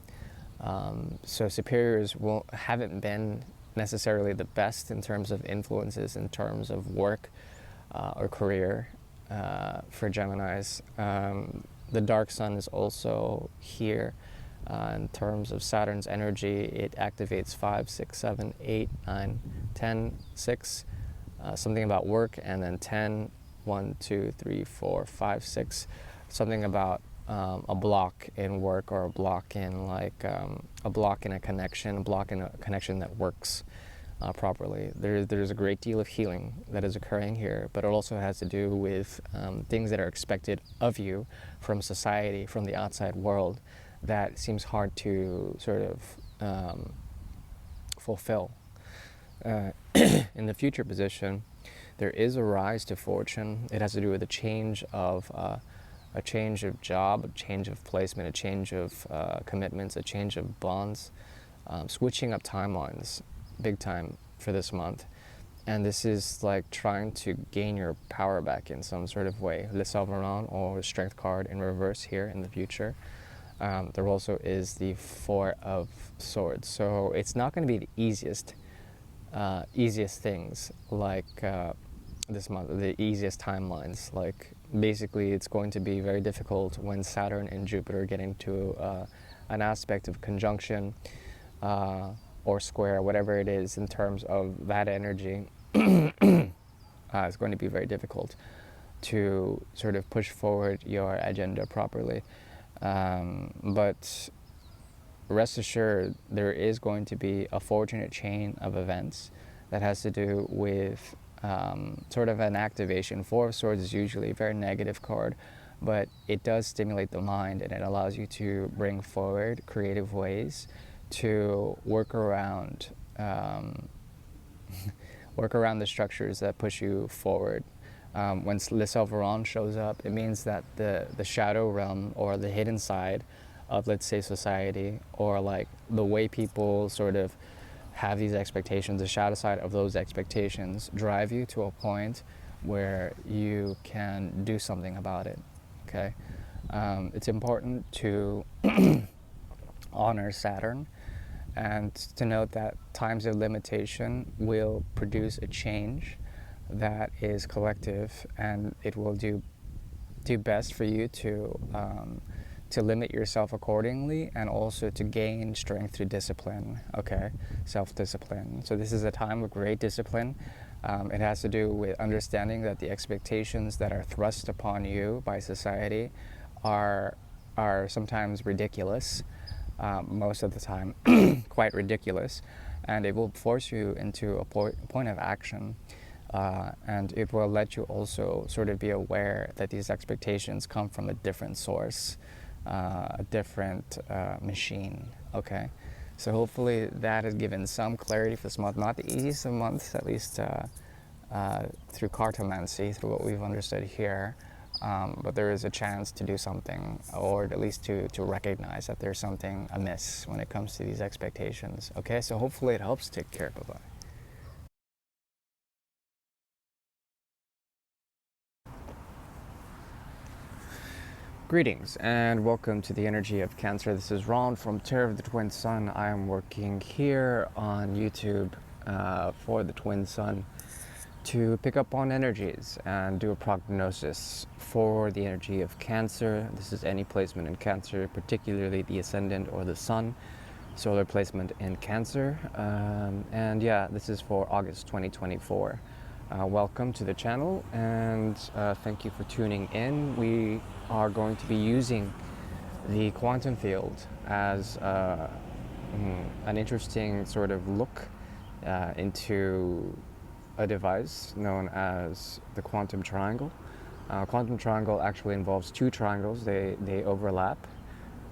So superiors haven't been necessarily the best in terms of influences, in terms of work or career for Geminis. The dark sun is also here. In terms of Saturn's energy, it activates 5, 6, 7, 8, 9, 10, 6, something about work, and then 10, 1, 2, 3, 4, 5, 6, something about a block in work, or a block in a connection that works properly. There's a great deal of healing that is occurring here, but it also has to do with things that are expected of you from society, from the outside world, that seems hard to sort of fulfill. In the future position, there is a rise to fortune. It has to do with a change of job, a change of placement, a change of commitments, a change of bonds, switching up timelines big time for this month. And this is like trying to gain your power back in some sort of way. Le Sovereign, or Strength card in reverse here in the future. There also is the Four of Swords. So it's not going to be the easiest things like this month, the easiest timelines. Like basically it's going to be very difficult when Saturn and Jupiter get into an aspect of conjunction or square, whatever it is, in terms of that energy. It's going to be very difficult to sort of push forward your agenda properly. But rest assured, there is going to be a fortunate chain of events that has to do with sort of an activation. Four of Swords is usually a very negative card, but it does stimulate the mind, and it allows you to bring forward creative ways to work around the structures that push you forward. When Le Sovereign shows up, it means that the shadow realm, or the hidden side of, let's say, society, or like the way people sort of have these expectations, the shadow side of those expectations drive you to a point where you can do something about it, okay? It's important to honor Saturn and to note that times of limitation will produce a change that is collective, and it will do best for you to limit yourself accordingly, and also to gain strength through discipline, okay, self-discipline. So this is a time of great discipline. It has to do with understanding that the expectations that are thrust upon you by society are sometimes ridiculous, most of the time quite ridiculous, and it will force you into a point of action. And it will let you also sort of be aware that these expectations come from a different source, a different machine, okay? So hopefully that has given some clarity for this month. Not the easiest of months, at least through cartomancy, through what we've understood here. But there is a chance to do something, or at least to recognize that there's something amiss when it comes to these expectations, okay? So hopefully it helps. Take care. Bye-bye. Greetings and welcome to the energy of Cancer. This is Ron from Terror of the Twin Sun. I am working here on YouTube for the Twin Sun to pick up on energies and do a prognosis for the energy of Cancer. This is any placement in Cancer, particularly the ascendant or the Sun, solar placement in Cancer. And yeah, this is for August 2024. Welcome to the channel, and thank you for tuning in. We are going to be using the quantum field as an interesting sort of look into a device known as the quantum triangle. Quantum triangle actually involves two triangles. They overlap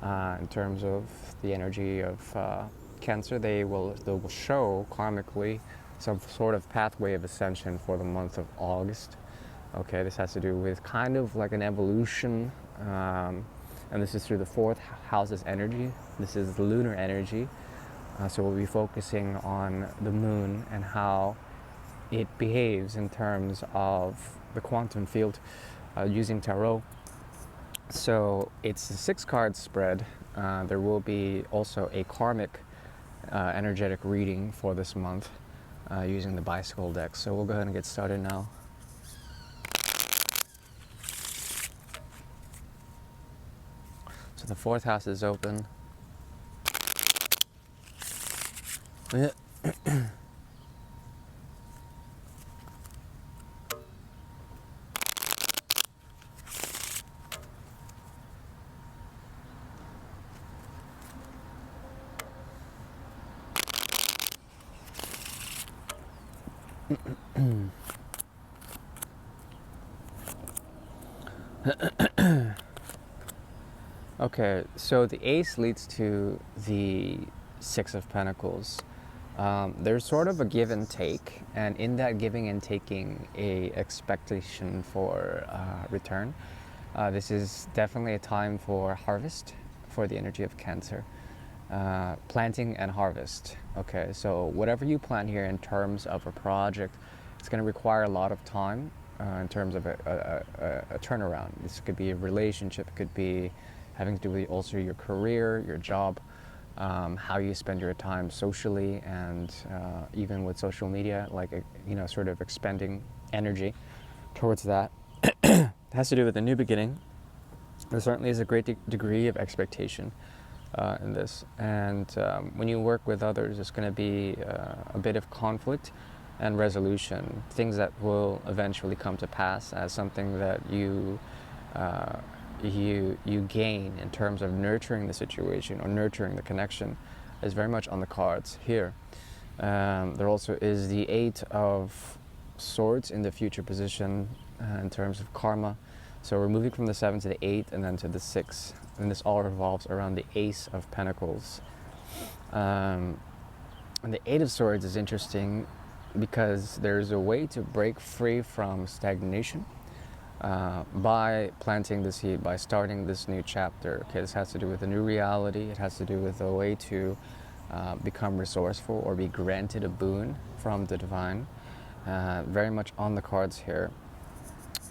in terms of the energy of Cancer. They will show karmically some sort of pathway of ascension for the month of August. Okay, this has to do with kind of like an evolution, and this is through the fourth house's energy. This is the lunar energy, so we'll be focusing on the moon and how it behaves in terms of the quantum field using tarot. So it's a 6-card spread. There will be also a karmic energetic reading for this month using the bicycle deck. So we'll go ahead and get started now. So the fourth house is open. Okay, so the ace leads to the 6 of Pentacles. There's sort of a give and take, and in that giving and taking, a expectation for return. This is definitely a time for harvest for the energy of Cancer. Planting and harvest. Okay, so whatever you plant here in terms of a project, it's going to require a lot of time in terms of a turnaround. This could be a relationship, it could be having to do with also your career, your job, how you spend your time socially, and even with social media, like, sort of expending energy towards that. It has to do with a new beginning. There certainly is a great degree of expectation in this, and when you work with others, it's going to be a bit of conflict and resolution, things that will eventually come to pass as something that you gain in terms of nurturing the situation or nurturing the connection is very much on the cards here. There also is the 8 of Swords in the future position in terms of karma. So we're moving from the 7 to the 8 and then to the 6, and this all revolves around the Ace of Pentacles. And the 8 of Swords is interesting because there's a way to break free from stagnation by planting the seed, by starting this new chapter. Okay, this has to do with a new reality. It has to do with a way to become resourceful or be granted a boon from the divine. Very much on the cards here.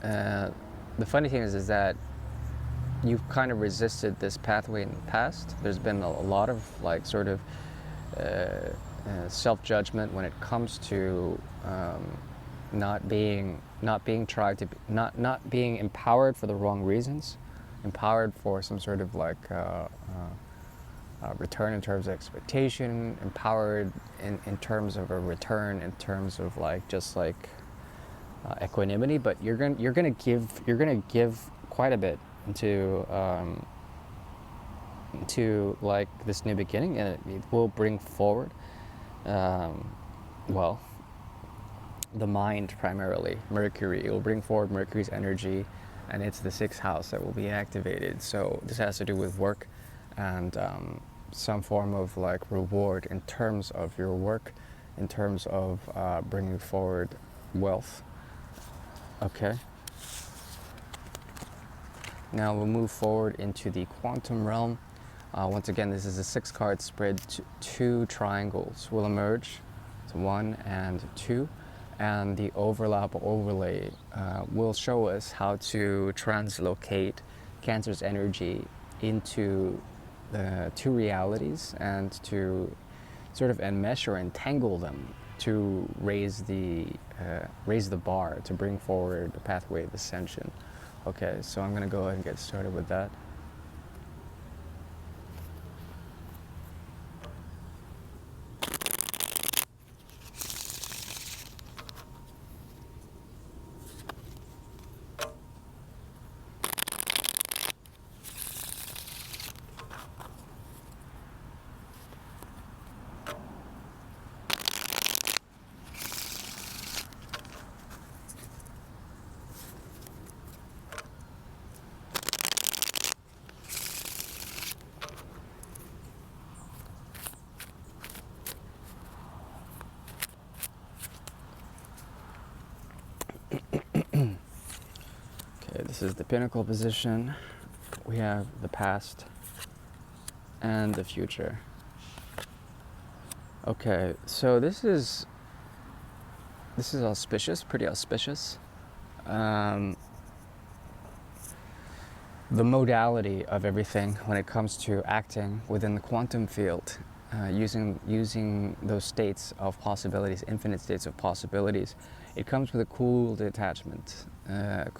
The funny thing is that you've kind of resisted this pathway in the past. There's been a lot of like sort of self-judgment when it comes to not being not being empowered for the wrong reasons, empowered for some sort of like return in terms of expectation, empowered in terms of a return in terms of like just like equanimity. But you're gonna give quite a bit into like this new beginning, and it will bring forward well, the mind primarily, Mercury. It will bring forward Mercury's energy, and it's the 6th house that will be activated. So this has to do with work and some form of like reward in terms of your work, in terms of bringing forward wealth. Okay. Now we'll move forward into the quantum realm. Once again, this is a 6-card spread. 2 triangles will emerge, so 1 and 2, and the overlap or overlay will show us how to translocate Cancer's energy into the 2 realities and to sort of enmesh or entangle them to raise the bar, to bring forward the pathway of ascension. Okay, so I'm going to go ahead and get started with that. This is the pinnacle position. We have the past and the future. Okay, so this is auspicious, pretty auspicious. The modality of everything when it comes to acting within the quantum field, using those states of possibilities, infinite states of possibilities, it comes with a cool detachment. It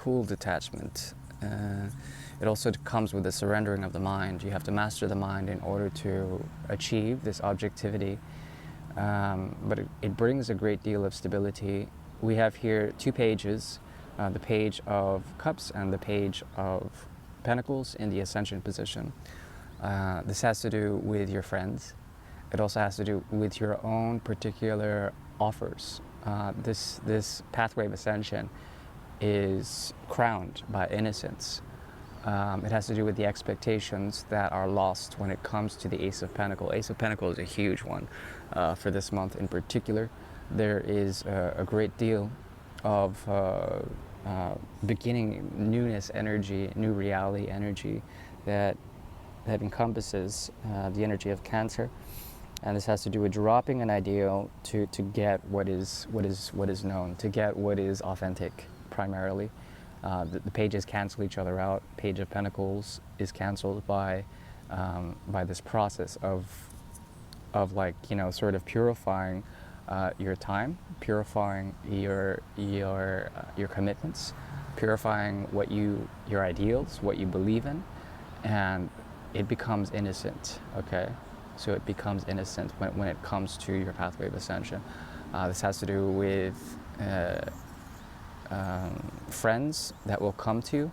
also comes with the surrendering of the mind. You have to master the mind in order to achieve this objectivity. But it brings a great deal of stability. We have here 2 pages, the page of Cups and the page of Pentacles in the Ascension position. This has to do with your friends. It also has to do with your own particular offers. This pathway of ascension is crowned by innocence. It has to do with the expectations that are lost when it comes to the Ace of Pentacles. Ace of Pentacles is a huge one for this month in particular. There is a great deal of beginning newness energy, new reality energy that encompasses the energy of Cancer. And this has to do with dropping an ideal to get what is known, to get what is authentic primarily. The pages cancel each other out. Page of Pentacles is canceled by this process of like, you know, sort of purifying your time, purifying your commitments, purifying your ideals, what you believe in, and it becomes innocent. Okay. So it becomes innocent when it comes to your pathway of ascension. This has to do with friends that will come to you,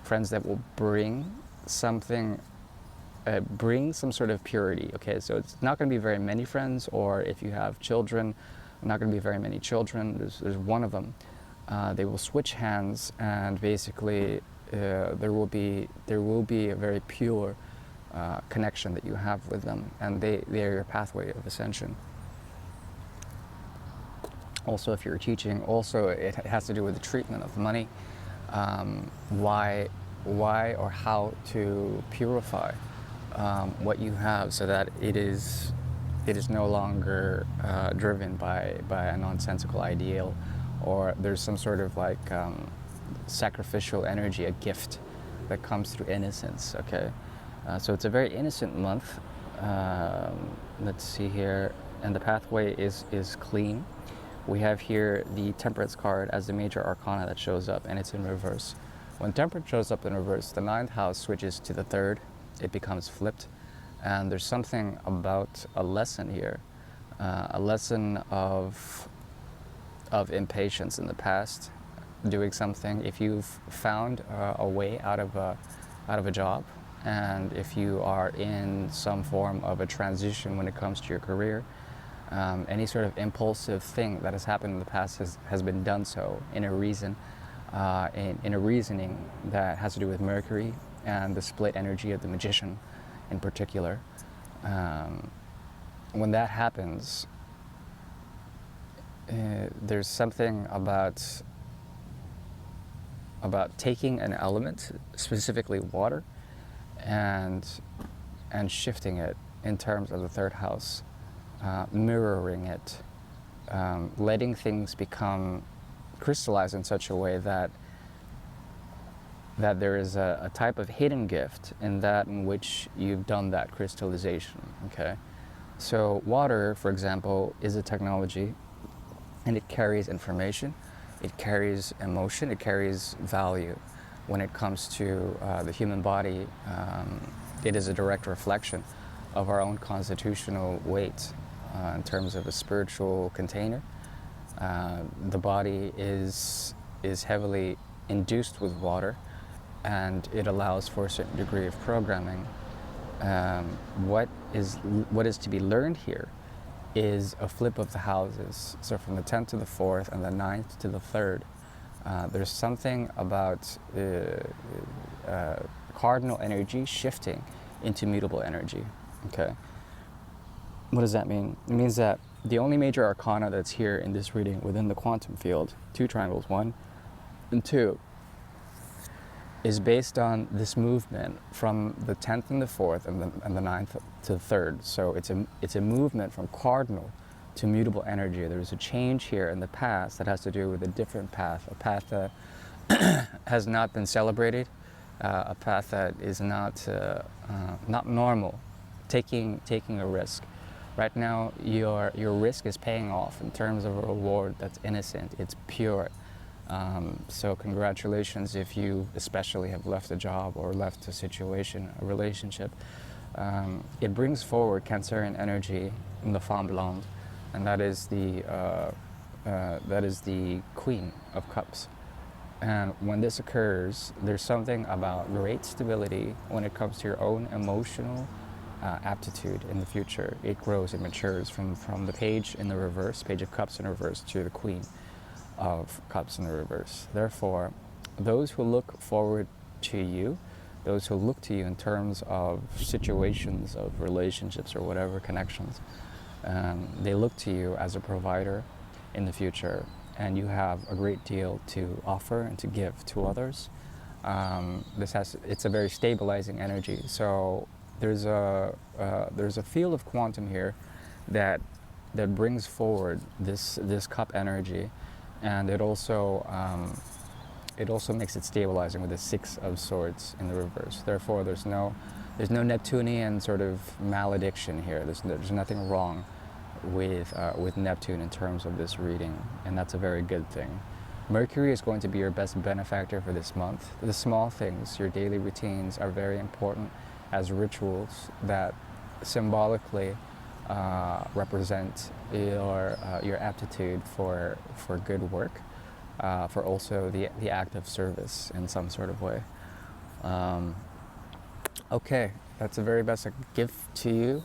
friends that will bring something, bring some sort of purity. Okay, so it's not going to be very many friends, or if you have children, not going to be very many children. There's one of them. They will switch hands, and basically there will be a very pure connection that you have with them, and they are your pathway of ascension. Also, if you're teaching, also it has to do with the treatment of money, why or how to purify what you have so that it is no longer driven by a nonsensical ideal, or there's some sort of like sacrificial energy, a gift that comes through innocence. Okay. So it's a very innocent month. Let's see here, and the pathway is clean. We have here the Temperance card as the major arcana that shows up, and it's in reverse. When Temperance shows up in reverse, the ninth house switches to the third. It becomes flipped, and there's something about a lesson here, a lesson of impatience in the past, doing something. If you've found a way out of a job, and if you are in some form of a transition when it comes to your career, any sort of impulsive thing that has happened in the past has been done so in a reason, in a reasoning that has to do with Mercury and the split energy of the Magician in particular. When that happens, there's something about taking an element, specifically water, and shifting it in terms of the third house, mirroring it, letting things become crystallized in such a way that there is a type of hidden gift in that in which you've done that crystallization. Okay, so water, for example, is a technology, and it carries information, it carries emotion, it carries value. When it comes to the human body, it is a direct reflection of our own constitutional weight in terms of a spiritual container. The body is heavily induced with water, and it allows for a certain degree of programming. What is to be learned here is a flip of the houses. So from the 10th to the 4th and the 9th to the 3rd, there's something about cardinal energy shifting into mutable energy. Okay. What does that mean? It means that the only major arcana that's here in this reading within the quantum field, 2 triangles, 1 and 2, is based on this movement from the 10th and the 4th and the 9th to the 3rd. So it's a movement from cardinal to mutable energy. There's a change here in the past that has to do with a different path, a path that has not been celebrated, a path that is not normal, taking a risk. Right now, your risk is paying off in terms of a reward that's innocent, it's pure. So congratulations if you especially have left a job or left a situation, a relationship. It brings forward Cancerian energy in the femme blonde, and that is the Queen of Cups. And when this occurs, there's something about great stability when it comes to your own emotional aptitude in the future. It grows, it matures from the page in the reverse, Page of Cups in reverse, to the Queen of Cups in the reverse. Therefore, those who look forward to you, those who look to you in terms of situations, of relationships or whatever connections, they look to you as a provider in the future, and you have a great deal to offer and to give to others. It's a very stabilizing energy. So there's a field of quantum here that brings forward this cup energy, and it also makes it stabilizing with the 6 of Swords in the reverse. Therefore, there's no Neptunian sort of malediction here. There's nothing wrong with Neptune in terms of this reading, and that's a very good thing. Mercury is going to be your best benefactor for this month. The small things, your daily routines, are very important as rituals that symbolically represent your aptitude for good work, for also the act of service in some sort of way. Okay, that's the very best I can give to you.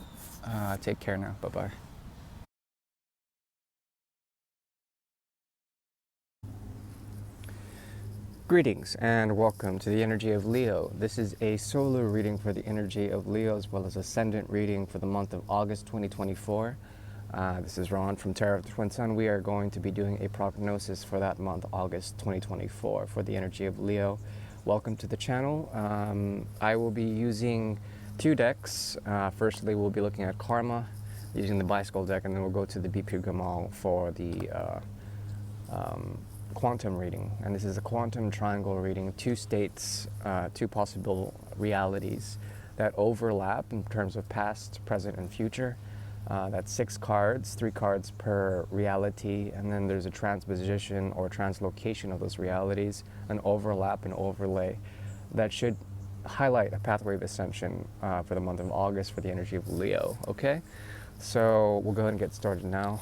Take care now. Bye-bye. Greetings and welcome to the energy of Leo. This is a solar reading for the energy of Leo, as well as ascendant reading for the month of August 2024. This is Ron from Tarot of the Twin Sun. We are going to be doing a prognosis for that month, August 2024, for the energy of Leo. Welcome to the channel. I will be using 2 decks. Firstly, we'll be looking at Karma using the bicycle deck, and then we'll go to the BP Gamal for the quantum reading. And this is a quantum triangle reading, 2 states, 2 possible realities that overlap in terms of past, present, and future. That's 6 cards, 3 cards per reality, and then there's a transposition or translocation of those realities, an overlap and overlay that should highlight a pathway of ascension for the month of August for the energy of Leo, okay? So we'll go ahead and get started now.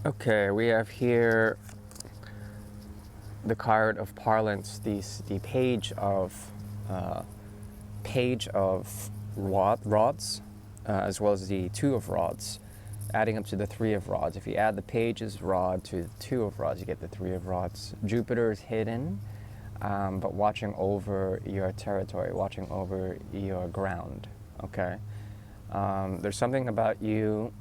Okay, we have here the card of parlance, the page of rods, as well as the 2 of rods, adding up to the 3 of rods. If you add the page's rod to the 2 of rods, you get the 3 of rods. Jupiter is hidden, but watching over your territory, watching over your ground, okay? There's something about you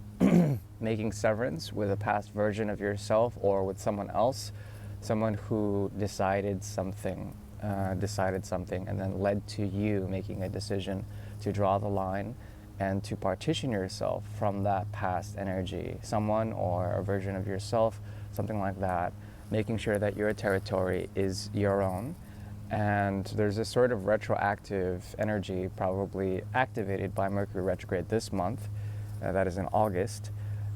making severance with a past version of yourself or with someone else, someone who decided something and then led to you making a decision to draw the line and to partition yourself from that past energy. Someone or a version of yourself, something like that, making sure that your territory is your own. And there's a sort of retroactive energy probably activated by Mercury retrograde this month, that is in August,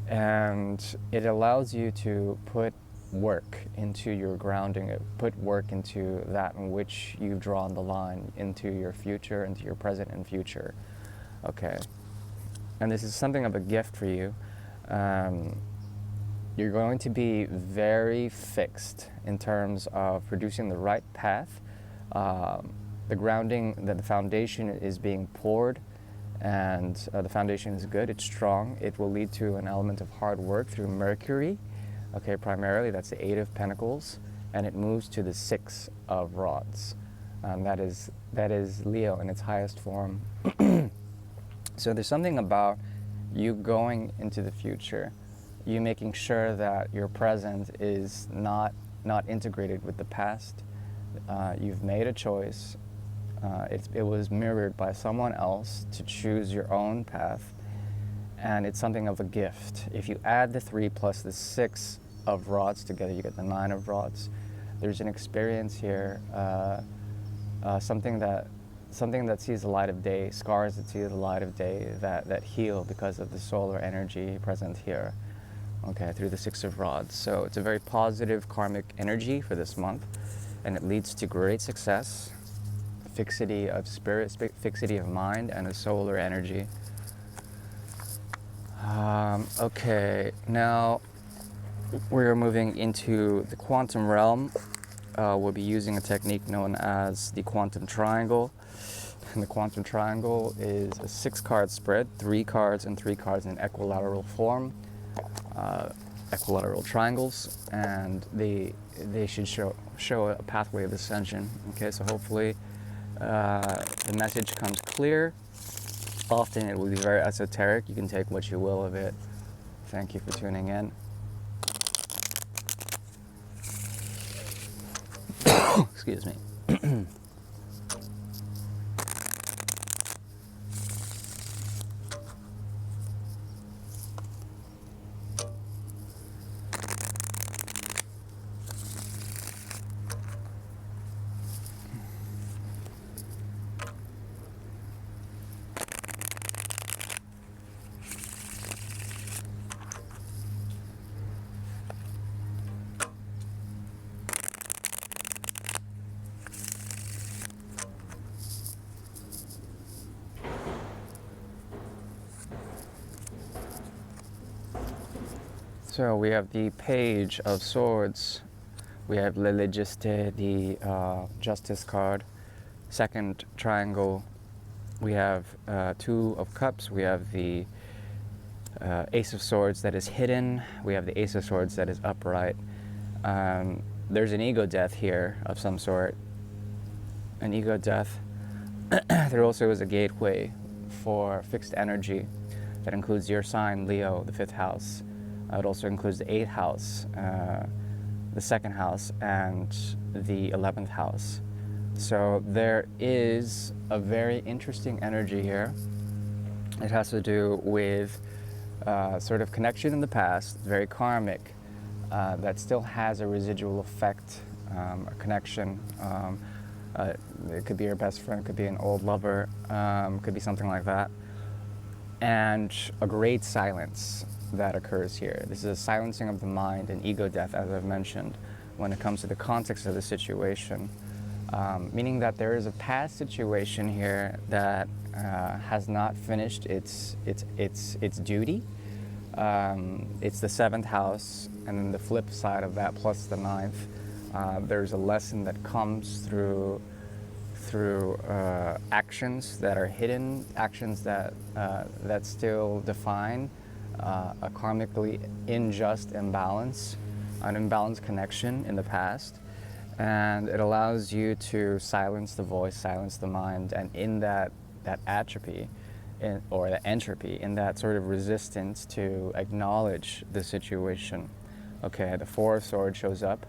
and it allows you to put work into your grounding, put work into that in which you've drawn the line, into your future, into your present and future. Okay, and this is something of a gift for you. You're going to be very fixed in terms of producing the right path. The grounding, the foundation is being poured, and the foundation is good, it's strong. It will lead to an element of hard work through Mercury, okay, primarily. That's the 8 of Pentacles, and it moves to the 6 of Rods. That is Leo in its highest form. So there's something about you going into the future, you making sure that your present is not integrated with the past. You've made a choice. It was mirrored by someone else to choose your own path, and it's something of a gift. If you add the 3 plus the 6 of rods together, you get the 9 of rods. There's an experience here, something that sees the light of day, scars that see the light of day, that heal because of the solar energy present here, okay, through the 6 of rods. So it's a very positive karmic energy for this month, and it leads to great success, fixity of spirit, fixity of mind, and a solar energy. Okay, now we're moving into the quantum realm. We'll be using a technique known as the quantum triangle. And the quantum triangle is a 6-card spread, 3 cards and 3 cards in equilateral form, equilateral triangles, and they should show a pathway of ascension. Okay, so hopefully the message comes clear. Often it will be very esoteric. You can take what you will of it. Thank you for tuning in. Excuse me. So we have the Page of Swords, we have Le Legiste, the Justice card, second triangle, we have 2 of Cups, we have the Ace of Swords that is hidden, we have the Ace of Swords that is upright. There's an ego death here of some sort. an ego death. There also is a gateway for fixed energy that includes your sign, Leo, the 5th house. It also includes the 8th house, the 2nd house, and the 11th house. So there is a very interesting energy here. It has to do with sort of connection in the past, very karmic, that still has a residual effect, a connection. It could be your best friend, it could be an old lover, could be something like that. And a great silence that occurs here. This is a silencing of the mind and ego death, as I've mentioned, when it comes to the context of the situation. Meaning that there is a past situation here that has not finished its duty. It's the 7th house, and then the flip side of that, plus the 9th, there's a lesson that comes through actions that are hidden, actions that still define a karmically unjust imbalance, an imbalanced connection in the past. And it allows you to silence the voice, silence the mind, and in that atrophy, or the entropy, in that sort of resistance to acknowledge the situation. Okay, the 4 of Swords shows up.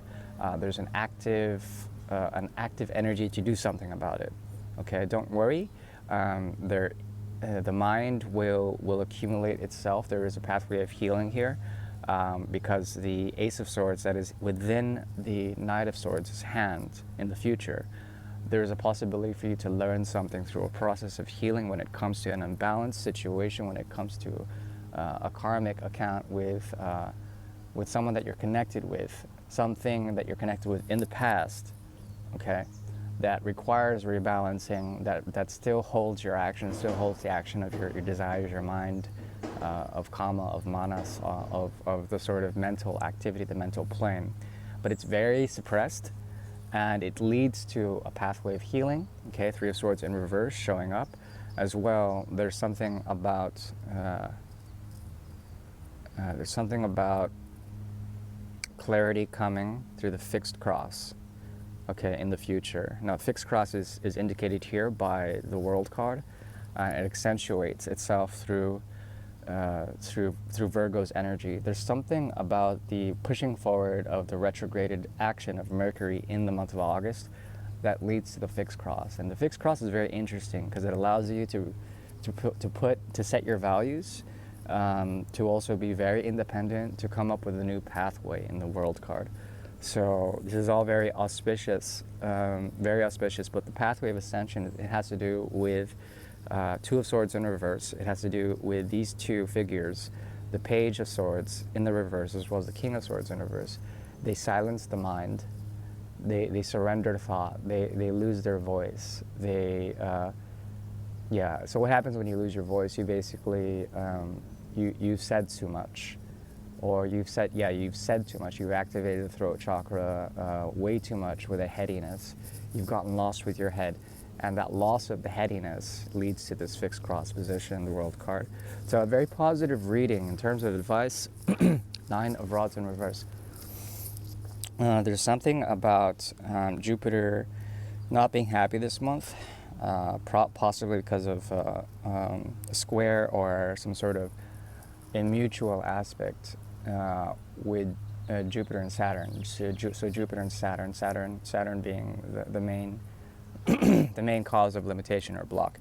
There's an active energy to do something about it. Okay, don't worry. The mind will accumulate itself. There is a pathway of healing here. Because the Ace of Swords that is within the Knight of Swords' hand in the future, there's a possibility for you to learn something through a process of healing when it comes to an imbalanced situation, when it comes to a karmic account with someone that you're connected with, something that you're connected with in the past, okay, that requires rebalancing, that still holds your action, still holds the action of your desires, your mind, of kama, of manas, of the sort of mental activity, the mental plane. But it's very suppressed, and it leads to a pathway of healing. Okay, 3 of Swords in reverse showing up as well. There's something about clarity coming through the fixed cross, okay, in the future. Now, fixed cross is indicated here by the World card. It accentuates itself through Virgo's energy. There's something about the pushing forward of the retrograded action of Mercury in the month of August that leads to the fixed cross. And the fixed cross is very interesting because it allows you to set your values, to also be very independent, to come up with a new pathway in the World card. So this is all very auspicious, but the pathway of ascension, it has to do with 2 of Swords in reverse. It has to do with these 2 figures, the Page of Swords in the reverse as well as the King of Swords in reverse. They silence the mind. They surrender thought. They lose their voice. So what happens when you lose your voice? You basically you've said too much, or you've said too much. You've activated the throat chakra way too much with a headiness. You've gotten lost with your head. And that loss of the headiness leads to this fixed cross position in the World card. So a very positive reading in terms of advice. 9 of Rods in reverse. There's something about Jupiter not being happy this month, possibly because of a square or some sort of a mutual aspect with Jupiter and Saturn. So Jupiter and Saturn being the main the main cause of limitation or block.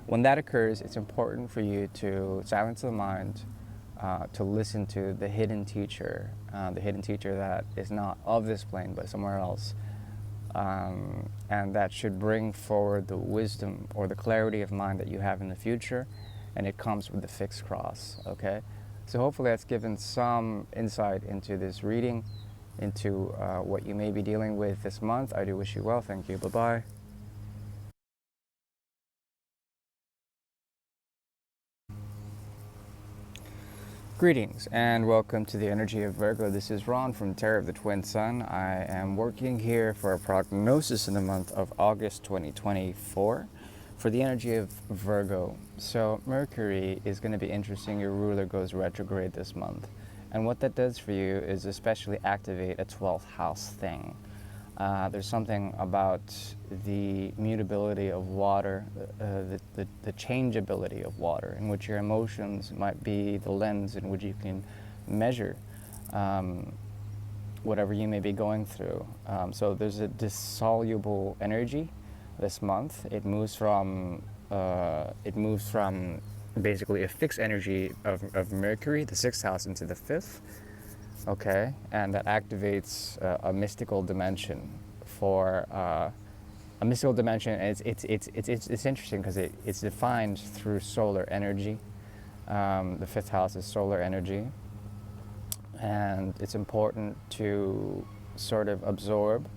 When that occurs, it's important for you to silence the mind, to listen to the hidden teacher that is not of this plane but somewhere else, and that should bring forward the wisdom or the clarity of mind that you have in the future, and it comes with the fixed cross, okay? So hopefully that's given some insight into this reading, into what you may be dealing with this month. I do wish you well. Thank you. Bye-bye. Greetings and welcome to the energy of Virgo. This is Ron from Tarot of the Twin Sun. I am working here for a prognosis in the month of August 2024 for the energy of Virgo. So Mercury is going to be interesting. Your ruler goes retrograde this month. And what that does for you is especially activate a 12th house thing. There's something about the mutability of water, the changeability of water, in which your emotions might be the lens in which you can measure whatever you may be going through. So there's a dissoluble energy this month. It moves from basically a fixed energy of Mercury, the 6th house, into the 5th. Okay, and that activates a mystical dimension for a mystical dimension. And it's interesting because it's defined through solar energy. The 5th house is solar energy, and it's important to sort of absorb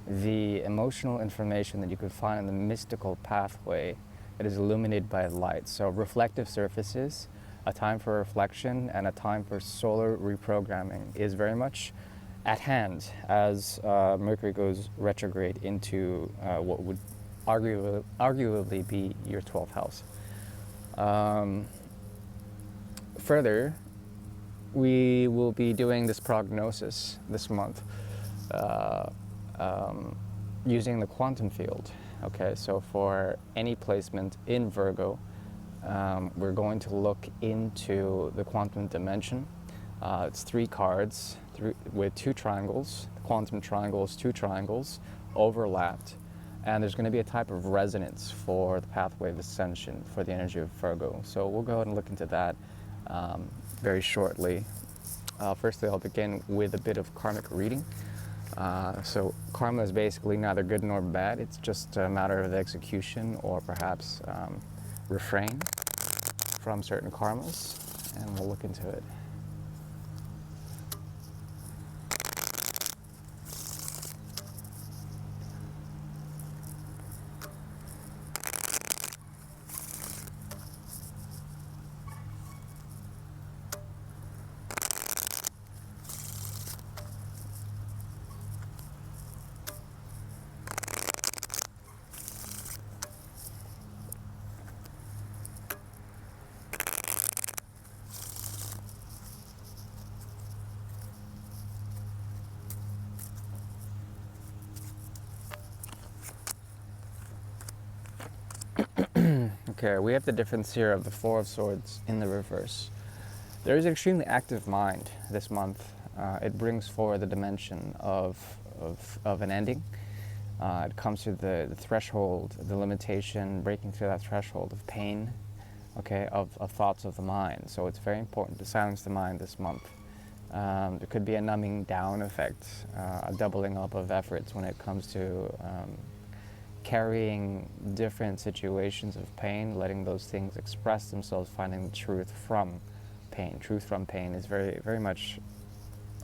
the emotional information that you could find in the mystical pathway that is illuminated by light. So reflective surfaces, a time for reflection and a time for solar reprogramming is very much at hand as Mercury goes retrograde into what would arguably be your 12th house. Further, we will be doing this prognosis this month using the quantum field. Okay, so for any placement in Virgo, we're going to look into the quantum dimension. It's 3 cards with 2 triangles. The quantum triangles, 2 triangles overlapped, and there's going to be a type of resonance for the pathway of ascension for the energy of Virgo. So we'll go ahead and look into that very shortly. Firstly, I'll begin with a bit of karmic reading. So karma is basically neither good nor bad. It's just a matter of execution, or perhaps refrain from certain karmas, and we'll look into it. Okay, we have the difference here of the 4 of Swords in the reverse. There is an extremely active mind this month. It brings forward the dimension of an ending. It comes through the threshold, the limitation, breaking through that threshold of pain, okay, of thoughts of the mind. So it's very important to silence the mind this month. There could be a numbing down effect, a doubling up of efforts when it comes to carrying different situations of pain, letting those things express themselves, finding the truth from pain. Truth from pain is very, very much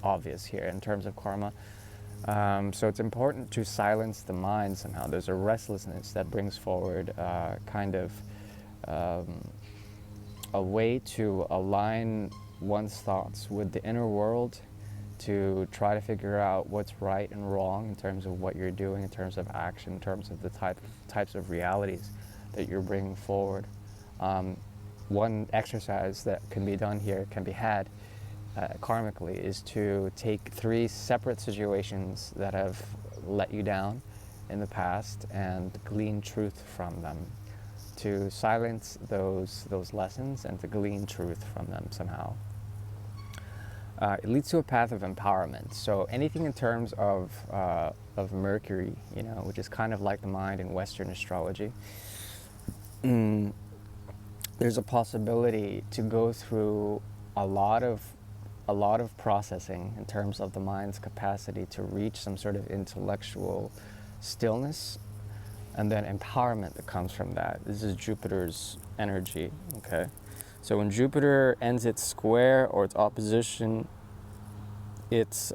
obvious here in terms of karma. So it's important to silence the mind somehow. There's a restlessness that brings forward kind of a way to align one's thoughts with the inner world, to try to figure out what's right and wrong in terms of what you're doing, in terms of action, in terms of the types of realities that you're bringing forward. One exercise that can be done here, can be had karmically, is to take 3 separate situations that have let you down in the past and glean truth from them, to silence those lessons and to glean truth from them somehow. It leads to a path of empowerment. So anything in terms of Mercury, you know, which is kind of like the mind in Western astrology, there's a possibility to go through a lot of processing in terms of the mind's capacity to reach some sort of intellectual stillness, and then empowerment that comes from that. This is Jupiter's energy, okay? So when Jupiter ends its square or its opposition, its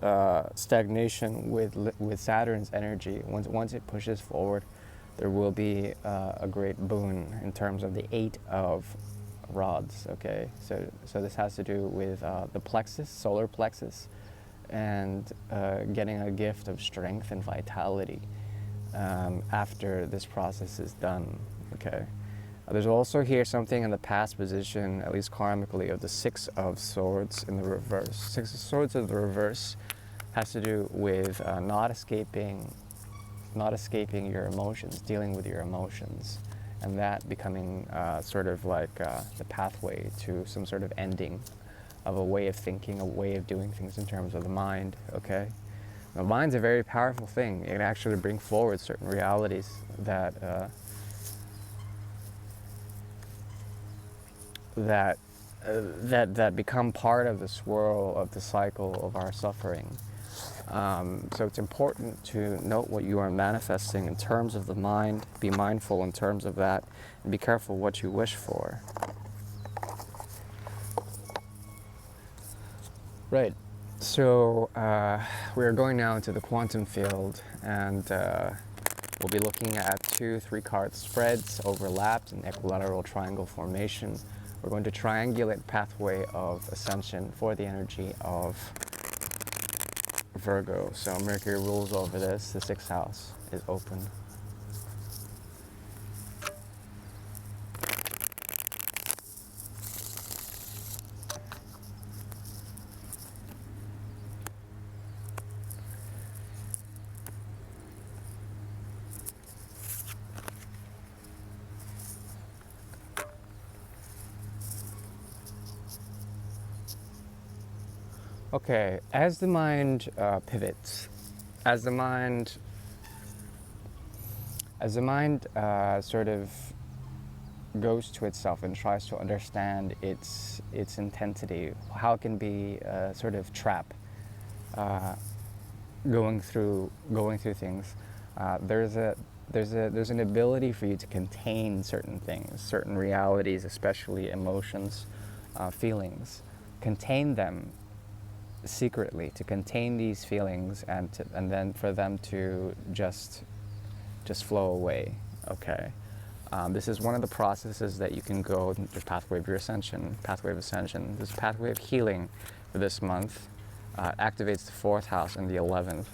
stagnation with Saturn's energy, once it pushes forward, there will be a great boon in terms of the 8 of rods, okay? So this has to do with the plexus, solar plexus, and getting a gift of strength and vitality after this process is done, okay? There's also here something in the past position, at least karmically, of the 6 of Swords in the reverse. 6 of Swords in the reverse has to do with not escaping not escaping your emotions, dealing with your emotions, and that becoming sort of like the pathway to some sort of ending of a way of thinking, a way of doing things in terms of the mind, okay? The mind's a very powerful thing. It can actually bring forward certain realities that that become part of the swirl of the cycle of our suffering. So it's important to note what you are manifesting in terms of the mind, be mindful in terms of that, and be careful what you wish for. Right, so we are going now into the quantum field, and we'll be looking at 2-3 card spreads, overlapped in equilateral triangle formation. We're going to triangulate pathway of ascension for the energy of Virgo. So Mercury rules over this. The 6th house is open. Okay, as the mind pivots, as the mind sort of goes to itself and tries to understand its intensity, how it can be a sort of trap going through things. There's an ability for you to contain certain things, certain realities, especially emotions, feelings. Contain them secretly, to contain these feelings, and then for them to just flow away. Okay, this is one of the processes that you can go the pathway of your ascension, pathway of ascension. This pathway of healing for this month activates the 4th house and the 11th.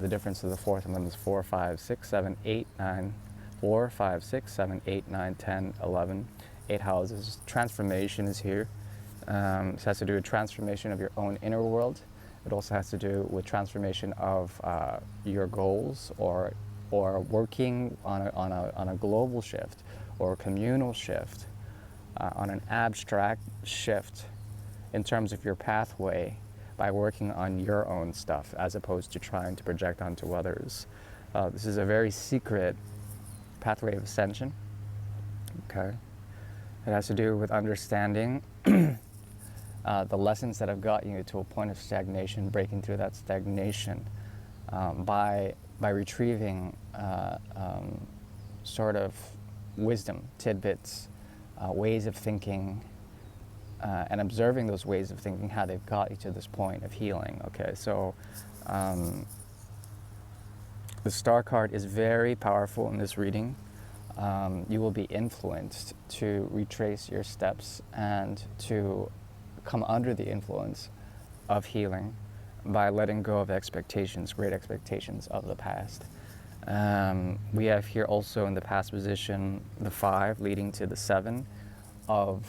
The difference of the 4th and 11th is 4, 5, 6, 7, 8, 9. 4, 5, 6, 7, 8, 9, 10, 11. 8 houses. Transformation is here. This has to do with transformation of your own inner world. It also has to do with transformation of your goals, or working on a global shift or a communal shift, on an abstract shift in terms of your pathway, by working on your own stuff as opposed to trying to project onto others. This is a very secret pathway of ascension. Okay, it has to do with understanding the lessons that have gotten you to a point of stagnation, breaking through that stagnation by retrieving sort of wisdom, tidbits, ways of thinking, and observing those ways of thinking, how they've got you to this point of healing. Okay, so the star card is very powerful in this reading. You will be influenced to retrace your steps and to come under the influence of healing by letting go of expectations, great expectations of the past. We have here also in the past position the 5 leading to the 7 of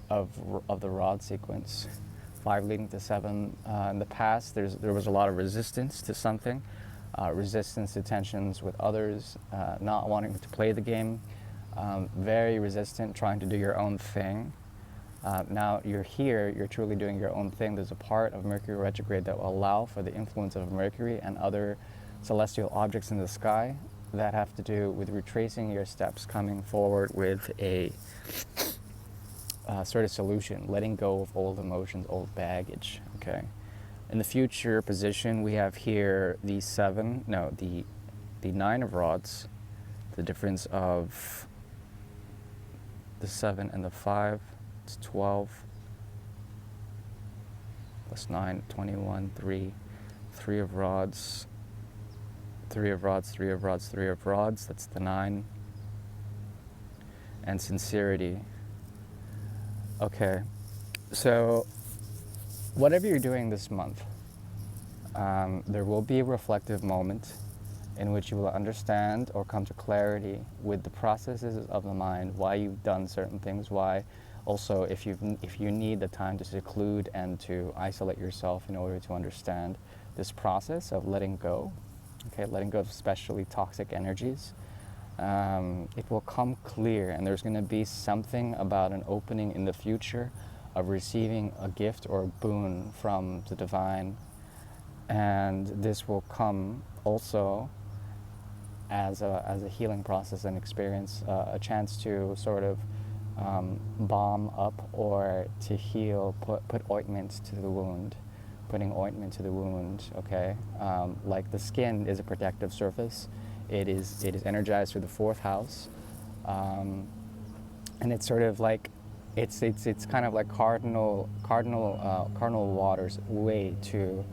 the rod sequence. 5 leading to 7. In the past, there was a lot of resistance to something, resistance to tensions with others, not wanting to play the game, very resistant, trying to do your own thing. Now you're here, you're truly doing your own thing. There's a part of Mercury retrograde that will allow for the influence of Mercury and other celestial objects in the sky that have to do with retracing your steps, coming forward with a sort of solution, letting go of old emotions, old baggage. Okay. In the future position, we have here the 9 of rods, the difference of the 7 and the 5. It's 12 plus 9, 21, 3 of rods, 3 of rods, 3 of rods, 3 of rods. That's the 9. And sincerity. Okay, so whatever you're doing this month, there will be a reflective moment in which you will understand or come to clarity with the processes of the mind, why you've done certain things, why also if you need the time to seclude and to isolate yourself in order to understand this process of letting go okay, letting go of especially toxic energies. It will come clear, and there's going to be something about an opening in the future of receiving a gift or a boon from the divine. And this will come also as a healing process and experience, a chance to sort of balm up or to heal, put ointment to the wound, putting ointment to the wound, okay? Like the skin is a protective surface. It is energized through the fourth house. And it's sort of like, it's kind of like cardinal water's way to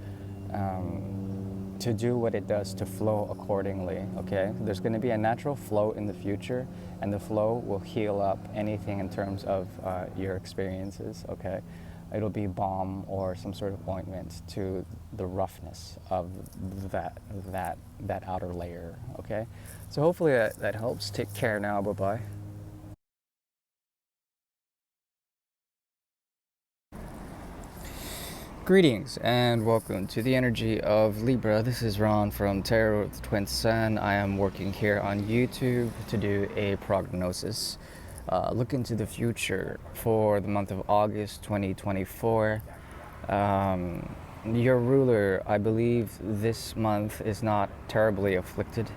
do what it does, to flow accordingly, okay? There's going to be a natural flow in the future, and the flow will heal up anything in terms of your experiences, okay? It'll be balm or some sort of ointment to the roughness of that outer layer, okay? So hopefully that helps. Take care now. Bye-bye. Greetings and welcome to the energy of Libra. This is Ron from Tarot with Twin Sun. I am working here on YouTube to do a prognosis. Look into the future for the month of August 2024. Your ruler, I believe this month, is not terribly afflicted.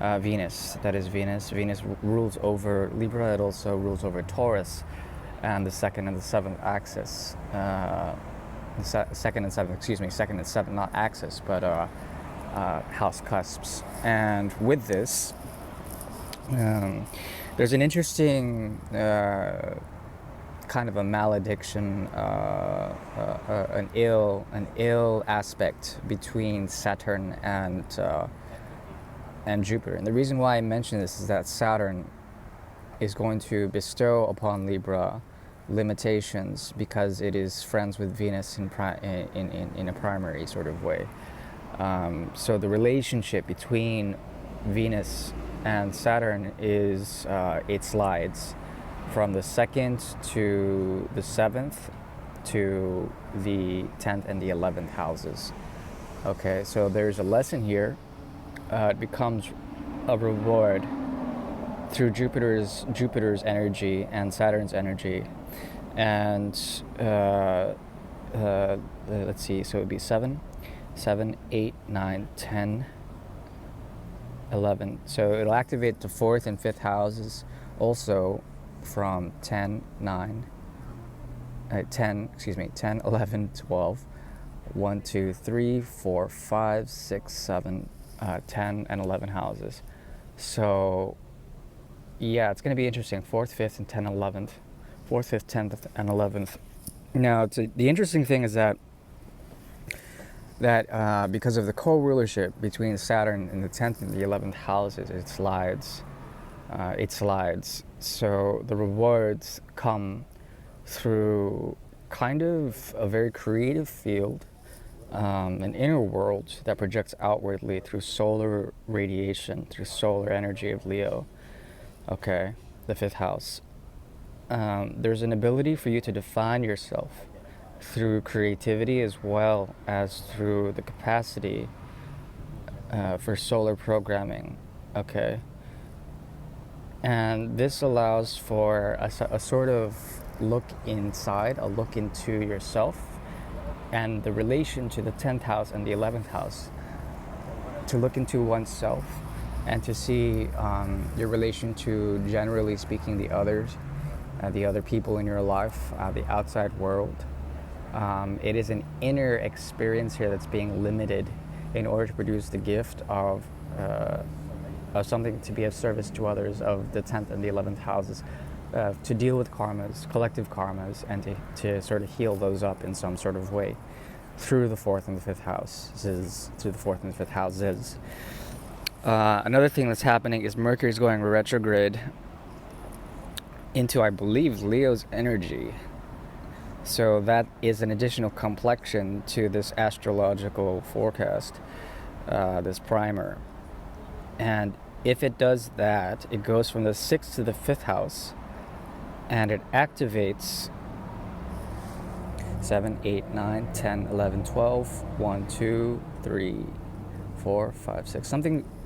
Venus, that is Venus. Venus rules over Libra. It also rules over Taurus and the second and the seventh axis. Second and seventh, not axis, but house cusps. And with this, there's an interesting kind of a malediction, an ill aspect between Saturn and Jupiter. And the reason why I mention this is that Saturn is going to bestow upon Libra limitations because it is friends with Venus in a primary sort of way. So the relationship between Venus and Saturn is, it slides from the 2nd to the 7th to the 10th and the 11th houses. Okay, so there's a lesson here. It becomes a reward through Jupiter's energy and Saturn's energy. And let's see, so it would be 7, 8, 9, 10, 11. So it'll activate the 4th and 5th houses also from 10, 11, 12, 1, 2, 3, 4, 5, 6, 7, 10, and 11 houses. So yeah, it's going to be interesting. 4th, 5th, and 10th, 11th. 4th, 5th, 10th, and 11th. Now, the interesting thing is that because of the co-rulership between Saturn in the 10th and the 11th houses, it slides. So the rewards come through kind of a very creative field, an inner world that projects outwardly through solar radiation, through solar energy of Leo. Okay, the 5th house. There's an ability for you to define yourself through creativity as well as through the capacity for solar programming, okay? And this allows for a sort of look inside, a look into yourself and the relation to the 10th house and the 11th house, to look into oneself and to see your relation to, generally speaking, the others, the other people in your life, the outside world. It is an inner experience here that's being limited in order to produce the gift of something to be of service to others, of the 10th and the 11th houses, to deal with karmas, collective karmas, and to sort of heal those up in some sort of way through the 4th and the 5th houses. Another thing that's happening is Mercury is going retrograde into, I believe, Leo's energy. So that is an additional complexion to this astrological forecast, this primer. And if it does that, it goes from the 6th to the 5th house, and it activates 7, 8, 9, 10, 11, 12, 1, 2, 3, 4, 5, 6.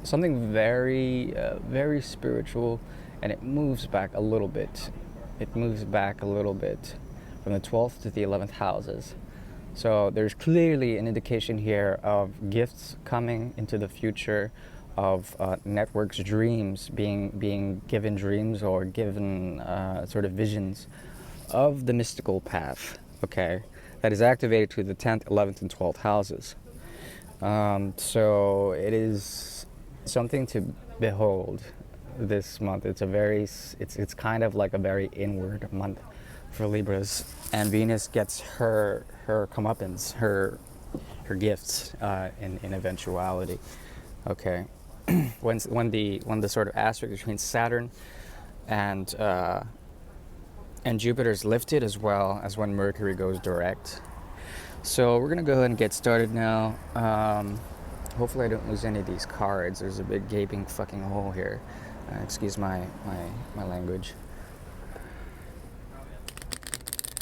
Something very, very spiritual, and it moves back a little bit. It moves back a little bit from the 12th to the 11th houses. So there's clearly an indication here of gifts coming into the future, of networks, dreams, being given dreams or given sort of visions of the mystical path, okay, that is activated to the 10th, 11th, and 12th houses. So it is something to behold this month. It's kind of like a very inward month for Libras, and Venus gets her comeuppance, her gifts in eventuality. Okay, when the sort of aspect between Saturn and Jupiter is lifted, as well as when Mercury goes direct. So we're gonna go ahead and get started now. Hopefully I don't lose any of these cards. There's a big gaping fucking hole here. Excuse my language.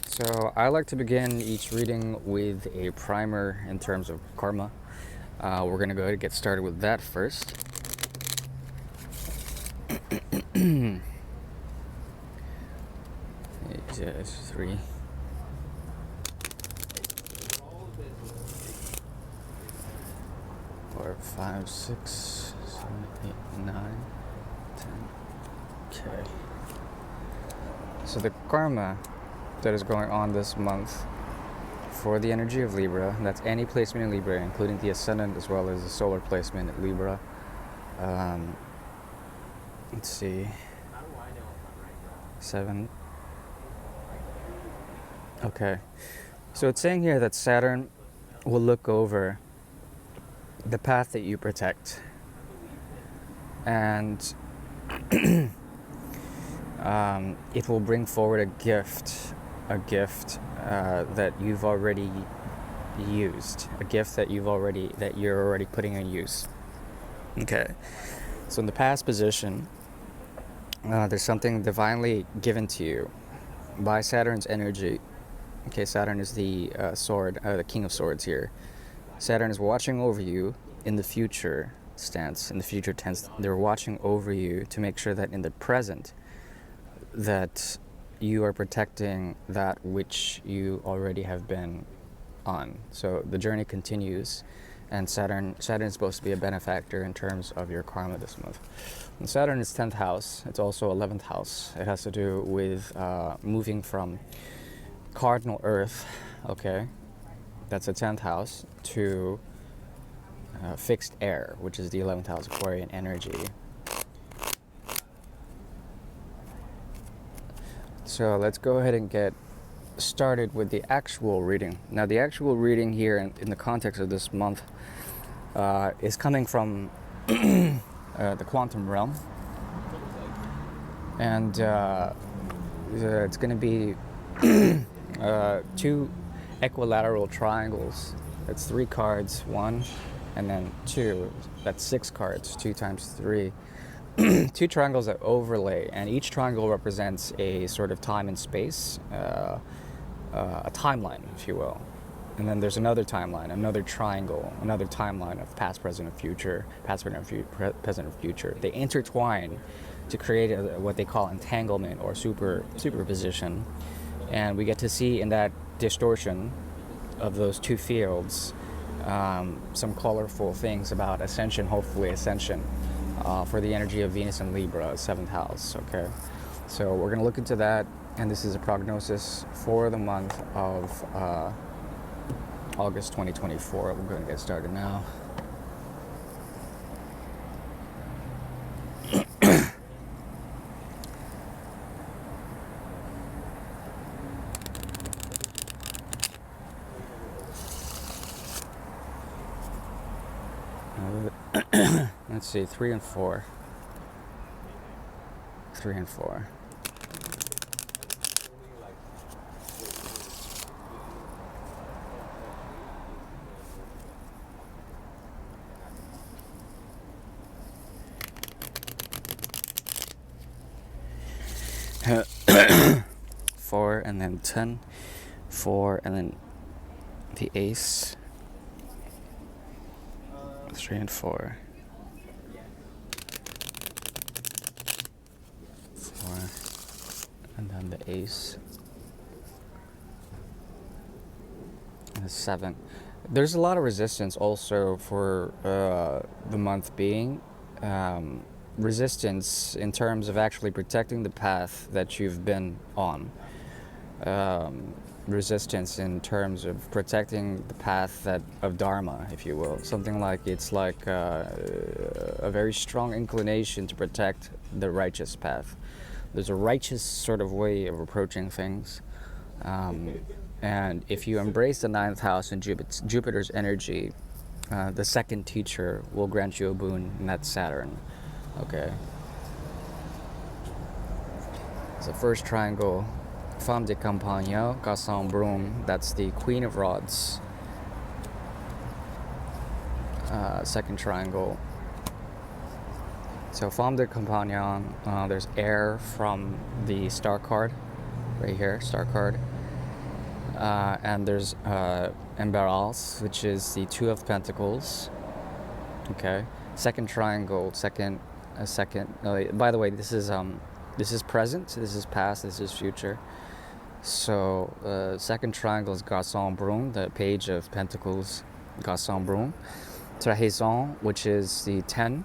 So I like to begin each reading with a primer in terms of karma. We're gonna go ahead and get started with that first. It's 3. 4, 5, 6, 7, 8, 9, 10. Okay. So the karma that is going on this month for the energy of Libra, that's any placement in Libra, including the ascendant as well as the solar placement in Libra. Let's see. 7. Okay. So it's saying here that Saturn will look over the path that you protect, and it will bring forward a gift that you've already used, a gift that you're already putting in use. Okay, so in the past position, there's something divinely given to you by Saturn's energy. Okay, Saturn is the sword, the king of swords here. Saturn is watching over you in the future stance, in the future tense. They're watching over you to make sure that in the present that you are protecting that which you already have been on. So the journey continues, and Saturn is supposed to be a benefactor in terms of your karma this month. And Saturn is 10th house. It's also 11th house. It has to do with moving from cardinal Earth, okay, that's the 10th house, to fixed air, which is the 11th house, Aquarian energy. So let's go ahead and get started with the actual reading. Now the actual reading here in the context of this month is coming from the quantum realm, and it's going to be 2 equilateral triangles. That's 3 cards, 1 and then 2. That's 6 cards, 2 times 3. 2 triangles that overlay, and each triangle represents a sort of time and space, a timeline, if you will. And then there's another timeline, another triangle, another timeline of past, present, and future, past, present, and future. They intertwine to create what they call entanglement or superposition. And we get to see in that distortion of those 2 fields some colorful things about ascension, hopefully ascension, for the energy of Venus and Libra, 7th house, okay? So we're going to look into that, and this is a prognosis for the month of August 2024. We're going to get started now. Let's see, 3 and 4. 3 and 4. Four and then 10. 4 and then the ace. 3 and 4. 4. And then the ace. And the 7. There's a lot of resistance also for the month being. Resistance in terms of actually protecting the path that you've been on. Resistance in terms of protecting the path of Dharma, if you will. Something like it's like a very strong inclination to protect the righteous path. There's a righteous sort of way of approaching things. And if you embrace the 9th house and Jupiter's energy, the second teacher will grant you a boon, and that's Saturn. Okay. So first triangle, Femme de Compagnon, Garçon Brun, that's the Queen of Rods. Second triangle. So Femme de Compagnon, there's air from the star card, right here, star card. And there's Embarras, which is the Two of Pentacles. Okay. Second triangle, by the way, this is present, this is past, this is future. So second triangle is Garçon Brun, the Page of Pentacles, Garçon Brun. Trahison, which is the 10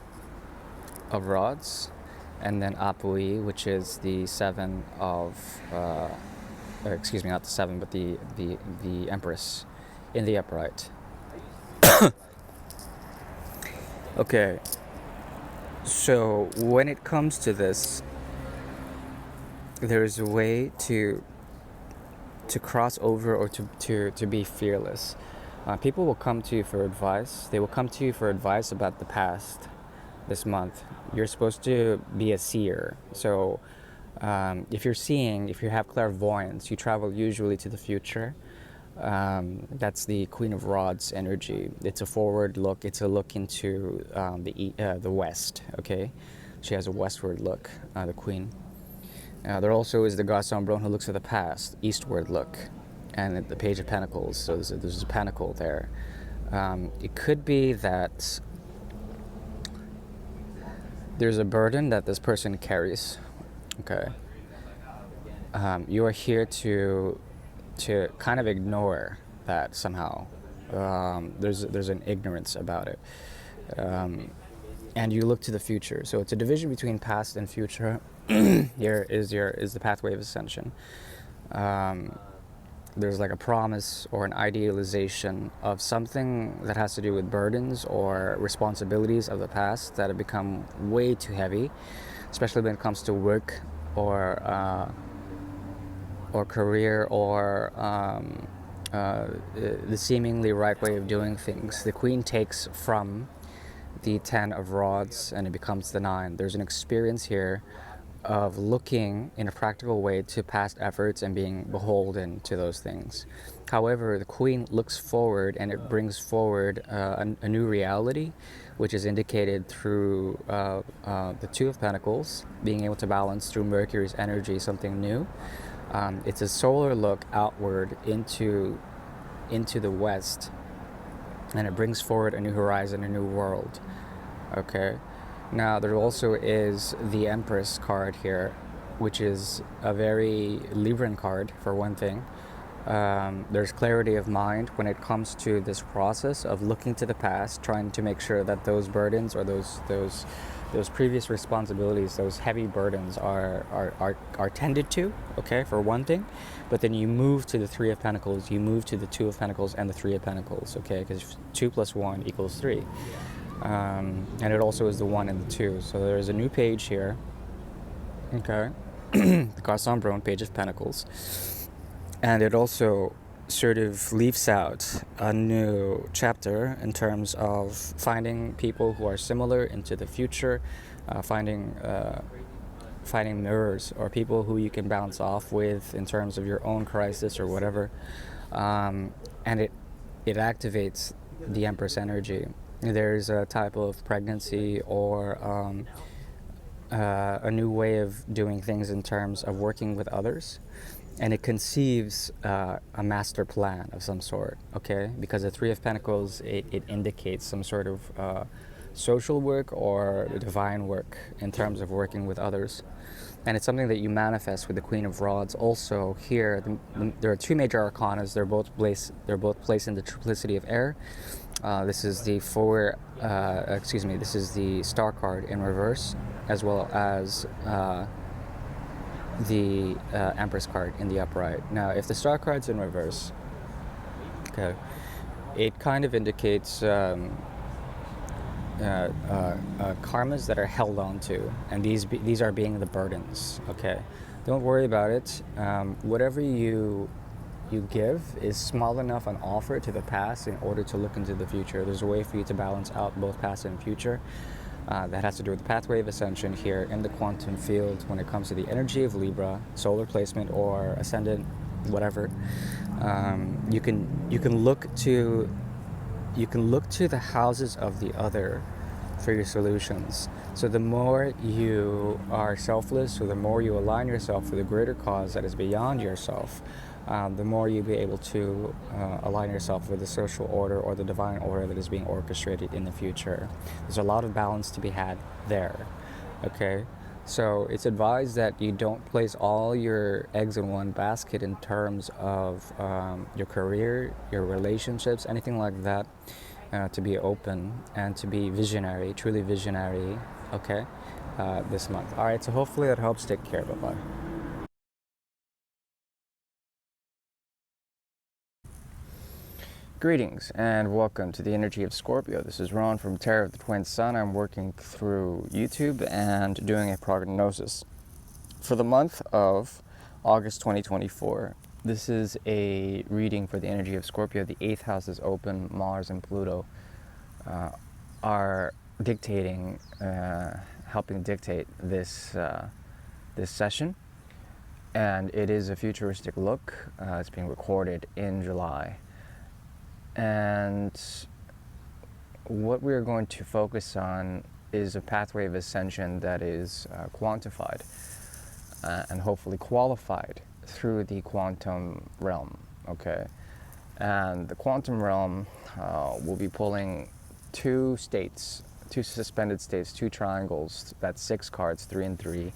of Rods, and then Appui, which is the 7 of excuse me, not the 7, but the Empress in the upright. Okay, so when it comes to this, there's a way to cross over or to be fearless. People will come to you for advice. They will come to you for advice about the past this month. You're supposed to be a seer. So if you have clairvoyance, you travel usually to the future. That's the Queen of Rods energy. It's a forward look. It's a look into the west. Okay, she has a westward look, the Queen. There also is the Garçon Brun who looks at the past, eastward look, and the Page of Pentacles. So there's a pentacle there. It could be that there's a burden that this person carries. Okay. You are here to kind of ignore that somehow. There's an ignorance about it, and you look to the future. So it's a division between past and future. Here is the pathway of ascension. There's like a promise or an idealization of something that has to do with burdens or responsibilities of the past that have become way too heavy, especially when it comes to work or career or the seemingly right way of doing things. The Queen takes from the 10 of Rods and it becomes the 9. There's an experience here of looking in a practical way to past efforts and being beholden to those things. However, the Queen looks forward and it brings forward a new reality, which is indicated through the Two of Pentacles, being able to balance through Mercury's energy something new. It's a solar look outward into the west, and it brings forward a new horizon, a new world. Okay. Now there also is the Empress card here, which is a very Libran card for one thing. There's clarity of mind when it comes to this process of looking to the past, trying to make sure that those burdens or those previous responsibilities, those heavy burdens are tended to, okay, for one thing. But then you move to the Three of Pentacles, you move to the Two of Pentacles and the Three of Pentacles, okay, because 2 + 1 = 3. And it also is the 1 and the 2. So there's a new page here, okay, the Garçon Brun, Page of Pentacles. And it also sort of leaves out a new chapter in terms of finding people who are similar into the future, finding mirrors or people who you can bounce off with in terms of your own crisis or whatever. And it activates the Empress energy. There's a type of pregnancy or a new way of doing things in terms of working with others. and it conceives a master plan of some sort, okay? Because the Three of Pentacles, it indicates some sort of social work or divine work in terms of working with others. And it's something that you manifest with the Queen of Rods. Also here, there are two major arcanas. They're both placed in the triplicity of air. This is the this is the Star card in reverse, as well as the Empress card in the upright. Now, if the Star card's in reverse, okay, it kind of indicates karmas that are held on to, and these are being the burdens. Okay, don't worry about it. Whatever you give is small enough an offer to the past in order to look into the future. There's a way for you to balance out both past and future. That has to do with the pathway of ascension here in the quantum field when it comes to the energy of Libra, solar placement, or ascendant, whatever. You can look to the houses of the other for your solutions. So the more you are selfless, so the more you align yourself with a greater cause that is beyond yourself, the more you'll be able to align yourself with the social order or the divine order that is being orchestrated in the future. There's a lot of balance to be had there, okay? So it's advised that you don't place all your eggs in one basket in terms of your career, your relationships, anything like that, to be open and to be visionary, truly visionary, okay, this month. All right, so hopefully that helps. Take care. Bye-bye. Greetings and welcome to the energy of Scorpio. This is Ron from Tarot of the Twin Sun. I'm working through YouTube and doing a prognosis for the month of August 2024. This is a reading for the energy of Scorpio. The 8th house is open. Mars and Pluto are dictating, helping dictate this session. And it is a futuristic look. It's being recorded in July. And what we're going to focus on is a pathway of ascension that is quantified and hopefully qualified through the quantum realm, okay? And the quantum realm will be pulling two suspended states, two triangles, that's 6 cards, 3 and 3,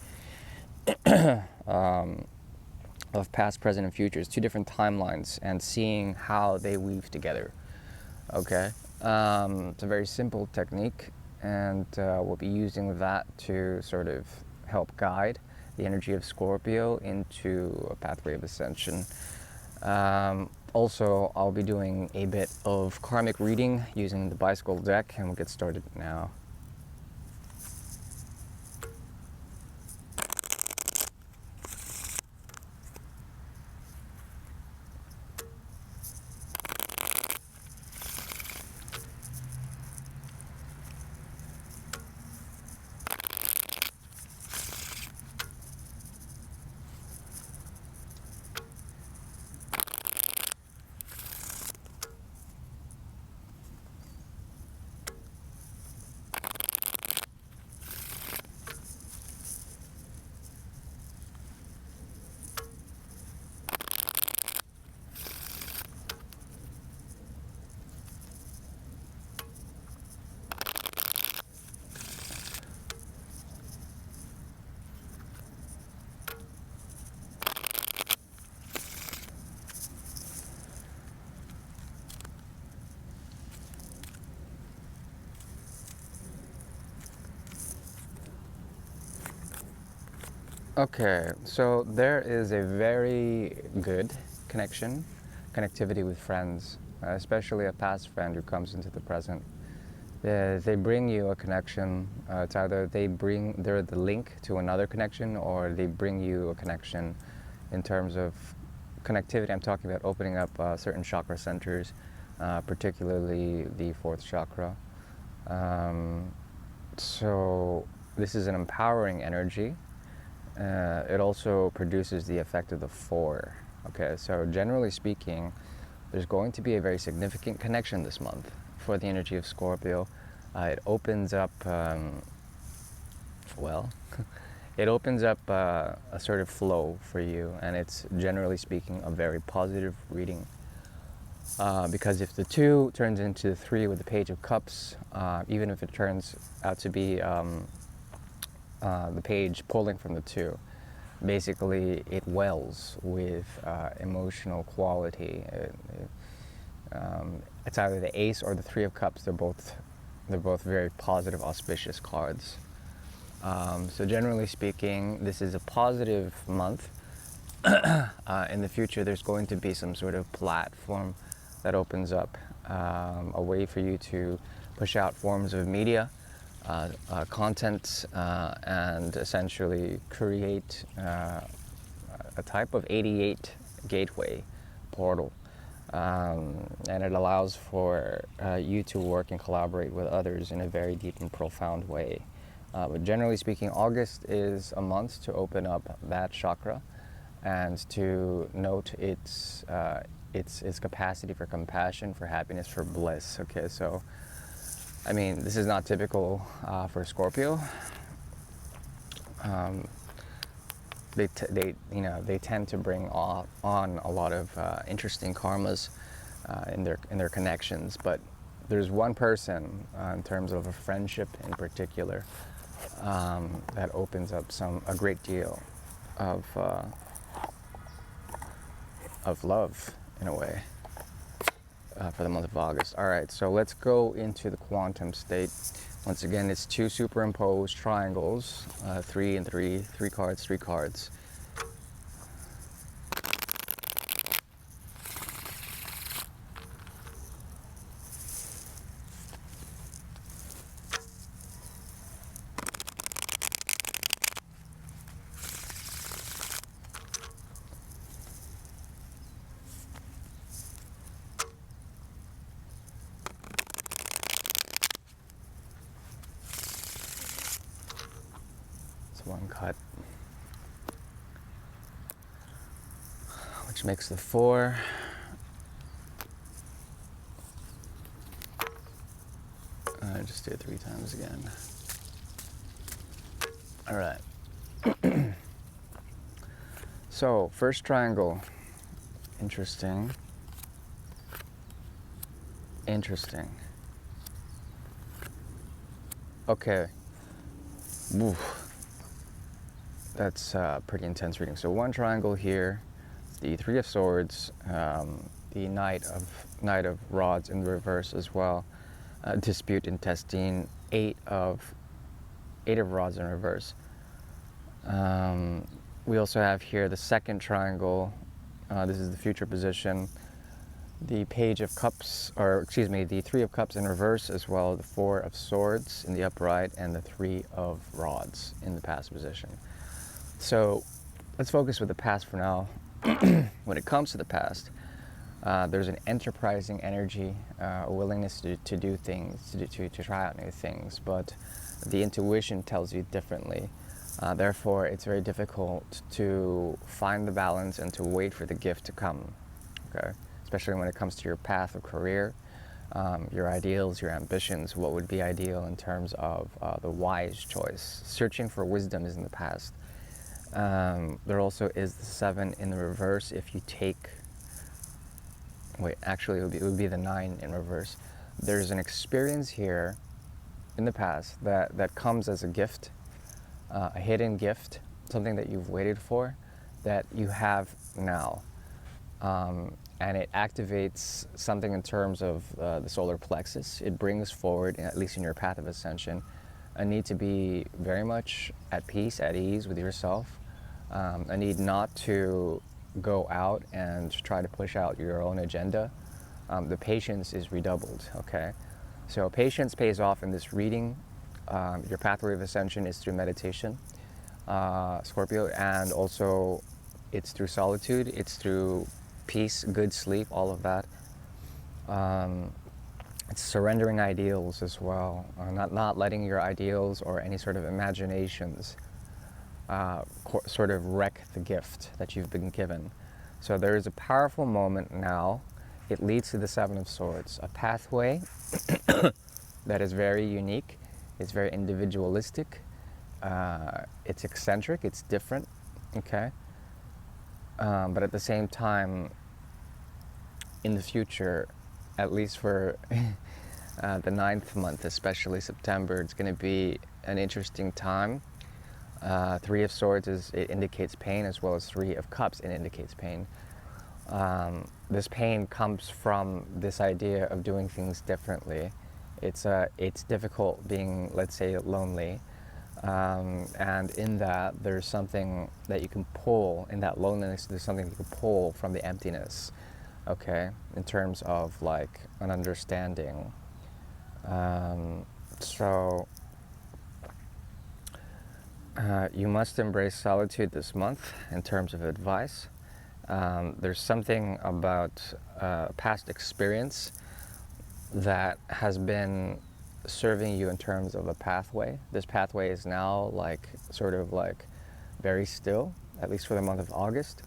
of past, present, and futures, 2 different timelines, and seeing how they weave together, okay? It's a very simple technique, and we'll be using that to sort of help guide the energy of Scorpio into a pathway of ascension. Also, I'll be doing a bit of karmic reading using the bicycle deck, and we'll get started now. Okay, so there is a very good connectivity with friends, especially a past friend who comes into the present. They bring you a connection. It's either they're the link to another connection, or they bring you a connection in terms of connectivity. I'm talking about opening up certain chakra centers, particularly the 4th chakra. So this is an empowering energy. It also produces the effect of the 4. Okay, so generally speaking, there's going to be a very significant connection this month for the energy of Scorpio. It opens up, well, it opens up a sort of flow for you, and it's generally speaking a very positive reading. Because if the 2 turns into the 3 with the Page of Cups, even if it turns out to be the page pulling from the 2, basically it wells with emotional quality. It's either the Ace or the 3 of Cups. They're both very positive, auspicious cards. So generally speaking, this is a positive month. In the future, there's going to be some sort of platform that opens up, a way for you to push out forms of media, content, and essentially create a type of 88 gateway portal. And it allows for you to work and collaborate with others in a very deep and profound way. But generally speaking, August is a month to open up that chakra and to note its capacity for compassion, for happiness, for bliss. Okay, so I mean, this is not typical for Scorpio. They tend to bring on a lot of interesting karmas in their connections, but there's one person in terms of a friendship in particular that opens up a great deal of love in a way for the month of August. All right, so let's go into the quantum state. Once again, it's 2 superimposed triangles, 3 and 3, 3 cards, 3 cards. One cut, which makes the 4. Just do it 3 times again. All right. So first triangle, interesting. Okay. Oof. That's pretty intense reading. So one triangle here, the 3 of Swords, the Knight of Rods in reverse as well, dispute intestine, 8 of Rods in reverse. We also have here the second triangle. This is the future position. The Page of Cups, or excuse me, the 3 of Cups in reverse as well, the 4 of Swords in the upright, and the 3 of Rods in the past position. So let's focus with the past for now. When it comes to the past, there's an enterprising energy, a willingness to do things, to try out new things, but the intuition tells you differently. Therefore, it's very difficult to find the balance and to wait for the gift to come, okay? Especially when it comes to your path of career, your ideals, your ambitions, what would be ideal in terms of the wise choice. Searching for wisdom is in the past. There also is the 7 in the reverse. If you take, wait, actually it would be the 9 in reverse. There's an experience here in the past that comes as a gift, a hidden gift, something that you've waited for, that you have now. And it activates something in terms of the solar plexus. It brings forward, at least in your path of ascension, a need to be very much at peace, at ease with yourself. A need not to go out and try to push out your own agenda. The patience is redoubled, okay? So patience pays off in this reading. Your pathway of ascension is through meditation, Scorpio, and also it's through solitude, it's through peace, good sleep, all of that. It's surrendering ideals as well, not letting your ideals or any sort of imaginations sort of wreck the gift that you've been given. So there is a powerful moment now. It leads to the 7 of Swords, a pathway that is very unique, it's very individualistic, it's eccentric, it's different, okay? But at the same time, in the future, at least for the 9th month, especially September, it's going to be an interesting time. Three of Swords it indicates pain, as well as Three of Cups, it indicates pain. This pain comes from this idea of doing things differently. It's difficult being, let's say, lonely. And in that, there's something that you can pull, in that loneliness, there's something you can pull from the emptiness, okay, in terms of like an understanding. You must embrace solitude this month in terms of advice. There's something about past experience that has been serving you in terms of a pathway. This pathway is now like sort of like very still, at least for the month of August,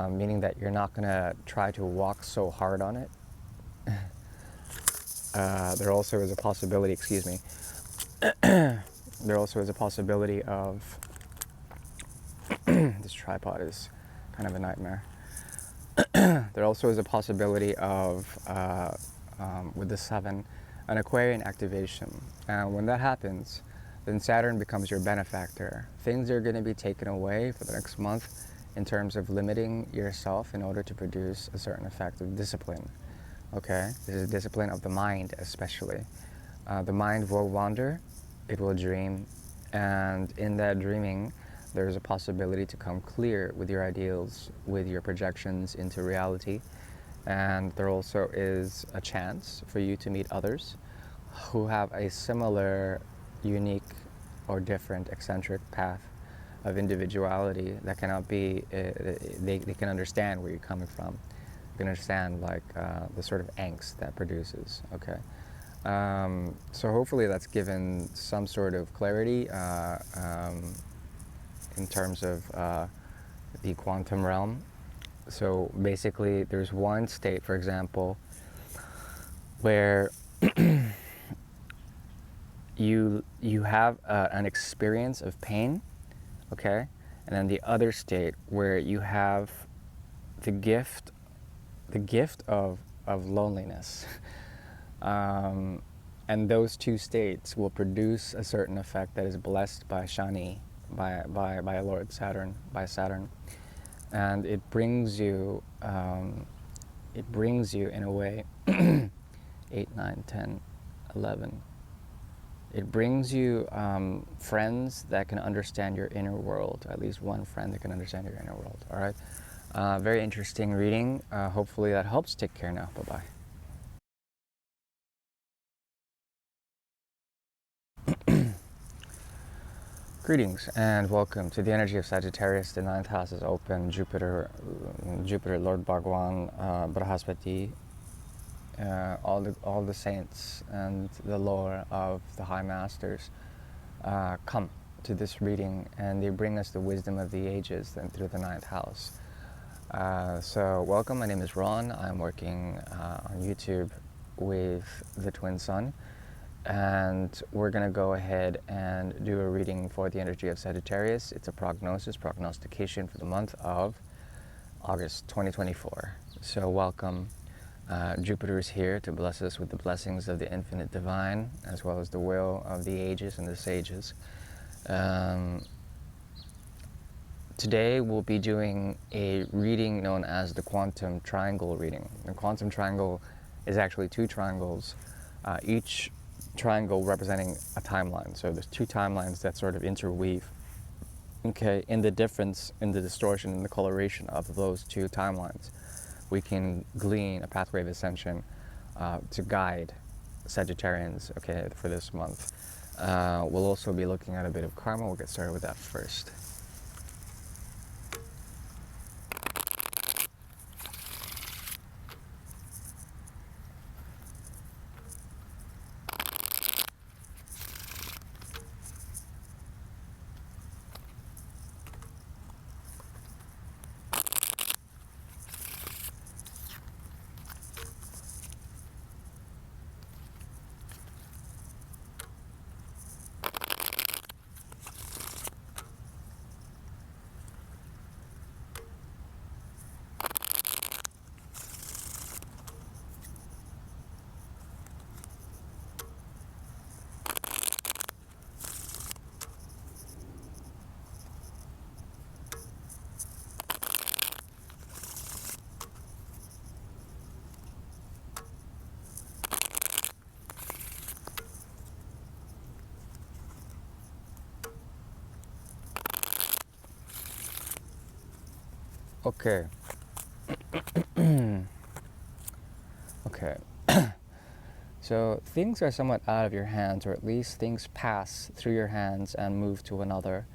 meaning that you're not gonna try to walk so hard on it. There also is a possibility, excuse me, there also is a possibility of, this tripod is kind of a nightmare. There also is a possibility of, with the 7, an Aquarian activation. And when that happens, then Saturn becomes your benefactor. Things are going to be taken away for the next month in terms of limiting yourself in order to produce a certain effect of discipline. Okay? This is discipline of the mind, especially. The mind will wander, it will dream, and in that dreaming, there's a possibility to come clear with your ideals, with your projections into reality. And there also is a chance for you to meet others who have a similar, unique, or different, eccentric path of individuality that cannot be, they can understand where you're coming from. They can understand like the sort of angst that produces, okay? So hopefully that's given some sort of clarity in terms of the quantum realm. So basically there's one state, for example, where you have an experience of pain, okay? And then the other state where you have the gift of loneliness. And those two states will produce a certain effect that is blessed by Shani, by Lord Saturn, by Saturn. And it brings you in a way, 8, 9, 10, 11. It brings you friends that can understand your inner world, at least one friend that can understand your inner world, all right? Very interesting reading. Hopefully that helps. Take care now. Bye-bye. Greetings and welcome to the energy of Sagittarius. The 9th house is open. Jupiter, Lord Bhagwan, Brahaspati, all the saints and the lore of the high masters come to this reading, and they bring us the wisdom of the ages and through the 9th house. So welcome. My name is Ron. I'm working on YouTube with the twin sun. And we're going to go ahead and do a reading for the energy of Sagittarius. It's a prognostication for the month of August 2024. So welcome. Jupiter is here to bless us with the blessings of the infinite divine, as well as the will of the ages and the sages. Today we'll be doing a reading known as the quantum triangle reading. The quantum triangle is actually 2 triangles, each triangle representing a timeline. So there's 2 timelines that sort of interweave. Okay, in the difference, in the distortion, in the coloration of those 2 timelines, we can glean a pathway of ascension to guide Sagittarians, okay, for this month. We'll also be looking at a bit of karma. We'll get started with that first. Okay. Okay. So things are somewhat out of your hands, or at least things pass through your hands and move to another.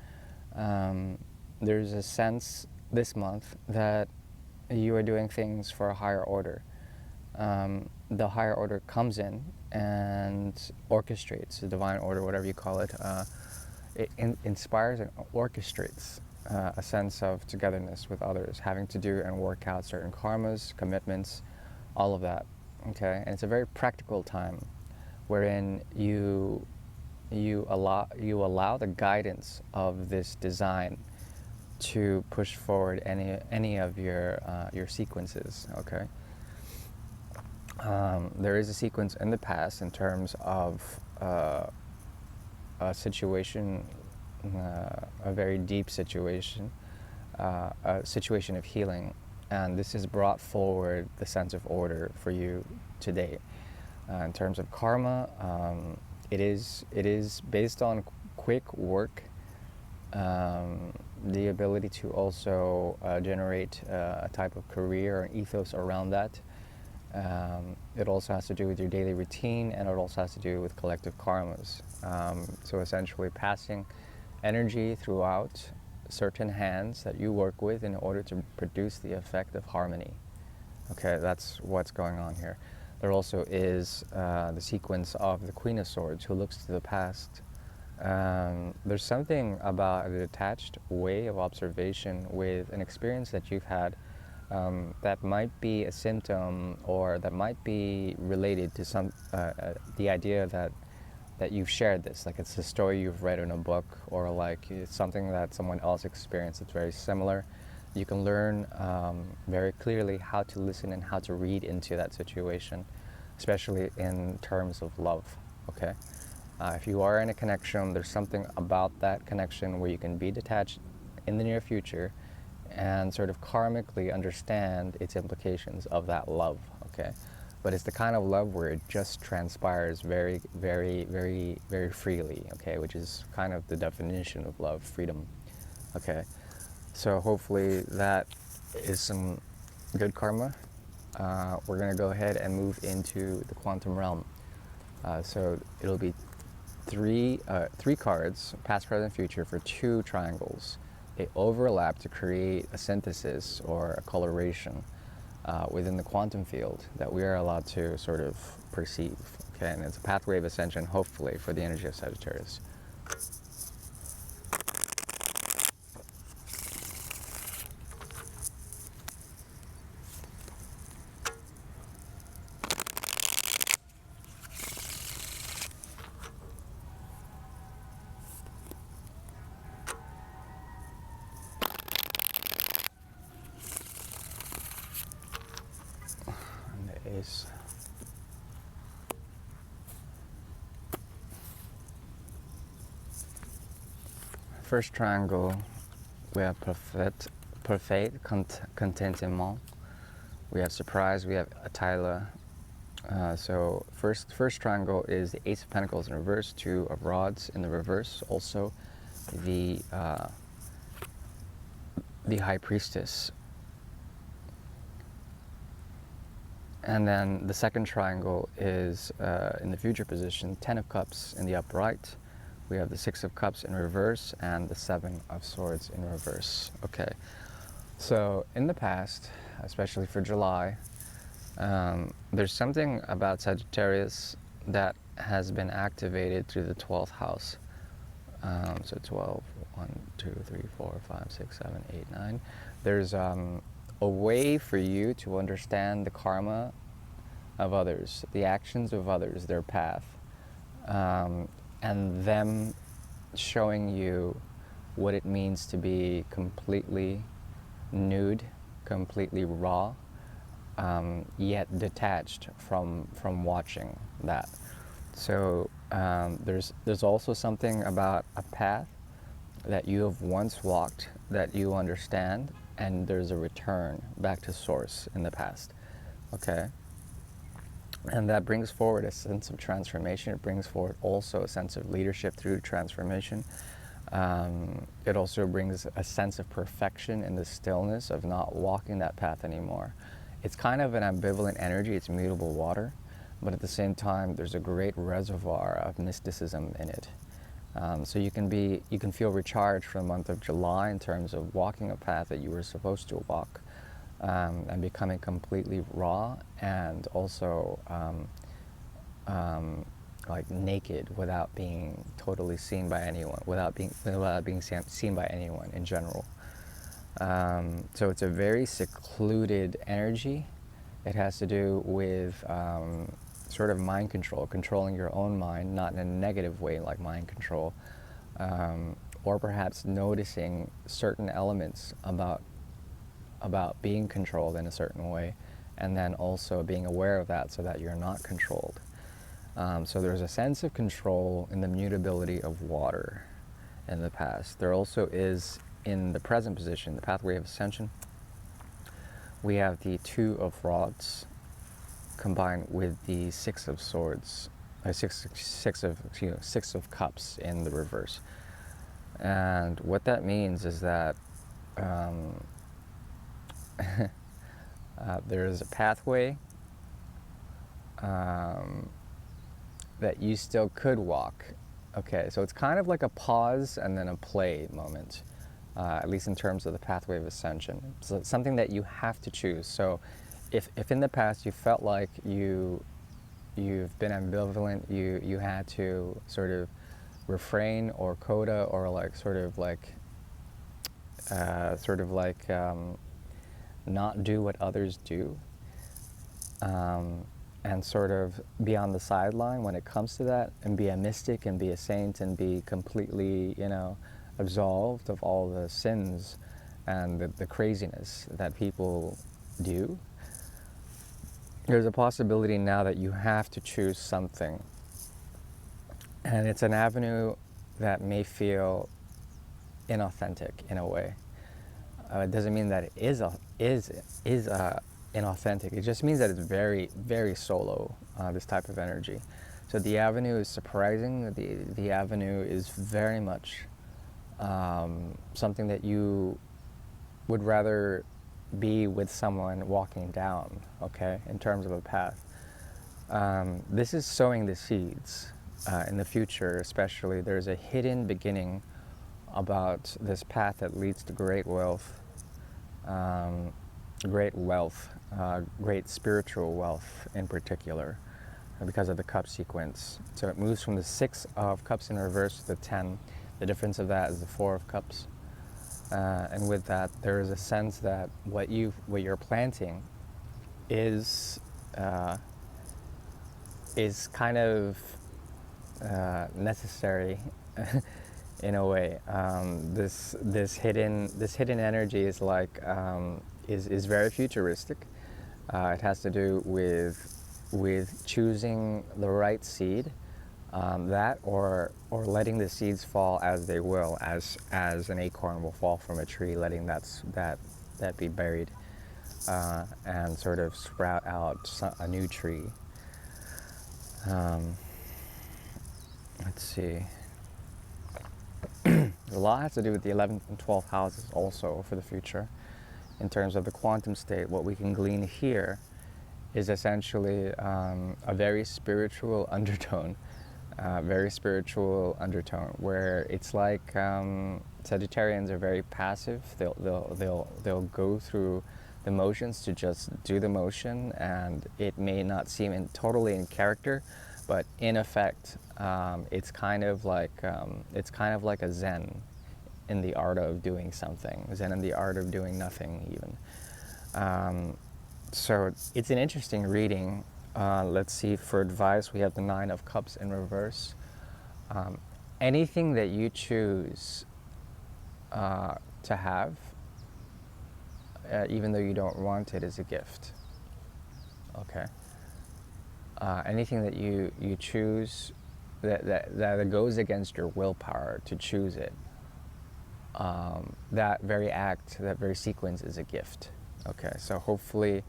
There's a sense this month that you are doing things for a higher order. The higher order comes in and orchestrates the divine order, whatever you call it. It inspires and orchestrates a sense of togetherness with others, having to do and work out certain karmas, commitments, all of that. Okay, and it's a very practical time, wherein you allow the guidance of this design to push forward any of your sequences. Okay, there is a sequence in the past in terms of a situation, a very deep situation, a situation of healing, and this has brought forward the sense of order for you today. In terms of karma, it is based on quick work, the ability to also generate a type of career or ethos around that. It also has to do with your daily routine, and it also has to do with collective karmas. So essentially passing energy throughout certain hands that you work with in order to produce the effect of harmony. Okay, that's what's going on here. There also is the sequence of the Queen of Swords, who looks to the past. There's something about a detached way of observation with an experience that you've had that might be a symptom, or that might be related to some the idea that you've shared this, like it's a story you've read in a book, or like it's something that someone else experienced that's very similar. You can learn very clearly how to listen and how to read into that situation, especially in terms of love. Okay, if you are in a connection, there's something about that connection where you can be detached in the near future and sort of karmically understand its implications of that love. Okay, but it's the kind of love where it just transpires very, very, very, very freely. Okay, which is kind of the definition of love, freedom. Okay, so hopefully that is some good karma. We're gonna go ahead and move into the quantum realm. So it'll be three cards, past, present, future, for two triangles. They overlap to create a synthesis or a coloration within the quantum field that we are allowed to sort of perceive. Okay, and it's a pathway of ascension, hopefully, for the energy of Sagittarius. Ace. First triangle, we have parfait contentement. We have surprise. We have Attila. So first triangle is the Ace of Pentacles in reverse, Two of Rods in the reverse. Also, the High Priestess. And then the second triangle is in the future position, Ten of Cups in the upright. We have the Six of Cups in reverse and the Seven of Swords in reverse. Okay, so in the past, especially for July, there's something about Sagittarius that has been activated through the 12th house. So 12, 1, 2, 3, 4, 5, 6, 7, 8, 9. There's a way for you to understand the karma of others, the actions of others, their path, and them showing you what it means to be completely nude, completely raw, yet detached from watching that. So there's also something about a path that you have once walked that you understand, and there's a return back to source in the past. Okay, and that brings forward a sense of transformation. It brings forward also a sense of leadership through transformation. It also brings a sense of perfection in the stillness of not walking that path anymore. It's kind of an ambivalent energy. It's mutable water, but at the same time, there's a great reservoir of mysticism in it. So you can feel recharged for the month of July in terms of walking a path that you were supposed to walk, and becoming completely raw, and also like naked without being totally seen by anyone, without being seen by anyone in general. So it's a very secluded energy. It has to do with sort of mind control, controlling your own mind, not in a negative way like mind control, or perhaps noticing certain elements about being controlled in a certain way, and then also being aware of that so that you're not controlled. So there's a sense of control in the mutability of water in the past. There also is, in the present position, the pathway of ascension, we have the Two of Rods combined with the Six of Swords, Six of Cups in the reverse. And what that means is that there is a pathway that you still could walk. Okay, so it's kind of like a pause and then a play moment, at least in terms of the pathway of ascension. So it's something that you have to choose. So if in the past you felt like you've been ambivalent, you had to sort of refrain or coda, or like not do what others do, and sort of be on the sideline when it comes to that, and be a mystic and be a saint and be completely, absolved of all the sins and the craziness that people do. There's a possibility now that you have to choose something, and it's an avenue that may feel inauthentic in a way. It doesn't mean that it is inauthentic. It just means that it's very, very solo, this type of energy. So the avenue is surprising. The avenue is very much something that you would rather be with someone walking down, okay, in terms of a path. This is sowing the seeds in the future, especially. There's a hidden beginning about this path that leads to great wealth, great spiritual wealth in particular, because of the cup sequence. So it moves from the Six of Cups in reverse to the 10. The difference of that is the Four of Cups. And with that, there is a sense that what you're planting is kind of necessary in a way. This hidden energy is like is very futuristic. It has to do with choosing the right seed, that or letting the seeds fall as they will, as an acorn will fall from a tree, letting that be buried, and sort of sprout out a new tree. Let's see. A lot has to do with the 11th and 12th houses also for the future. In terms of the quantum state, what we can glean here is essentially a very spiritual undertone, where it's like Sagittarians are very passive. They'll go through the motions to just do the motion, and it may not seem totally in character, but in effect, it's kind of like a Zen in the art of doing something, Zen in the art of doing nothing even. So it's an interesting reading. Let's see, for advice, we have the Nine of Cups in reverse. Anything that you choose to have, even though you don't want it, is a gift. Okay. Anything that you choose that goes against your willpower to choose it, that very act, that very sequence is a gift. Okay, so hopefully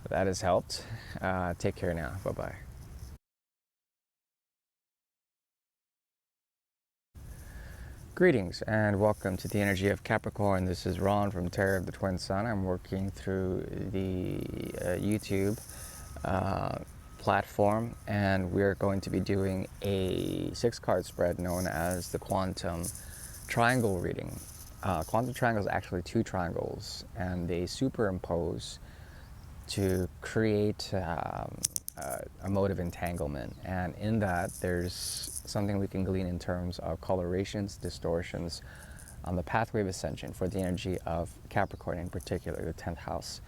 that has helped. Take care now. Bye-bye. Greetings and welcome to the energy of Capricorn. This is Ron from Terror of the Twin Sun. I'm working through the YouTube platform, and we're going to be doing a 6-card spread known as the Quantum Triangle reading. Quantum triangle is actually 2 triangles, and they superimpose to create a mode of entanglement, and in that there's something we can glean in terms of colorations, distortions on the pathway of ascension for the energy of Capricorn, in particular the 10th house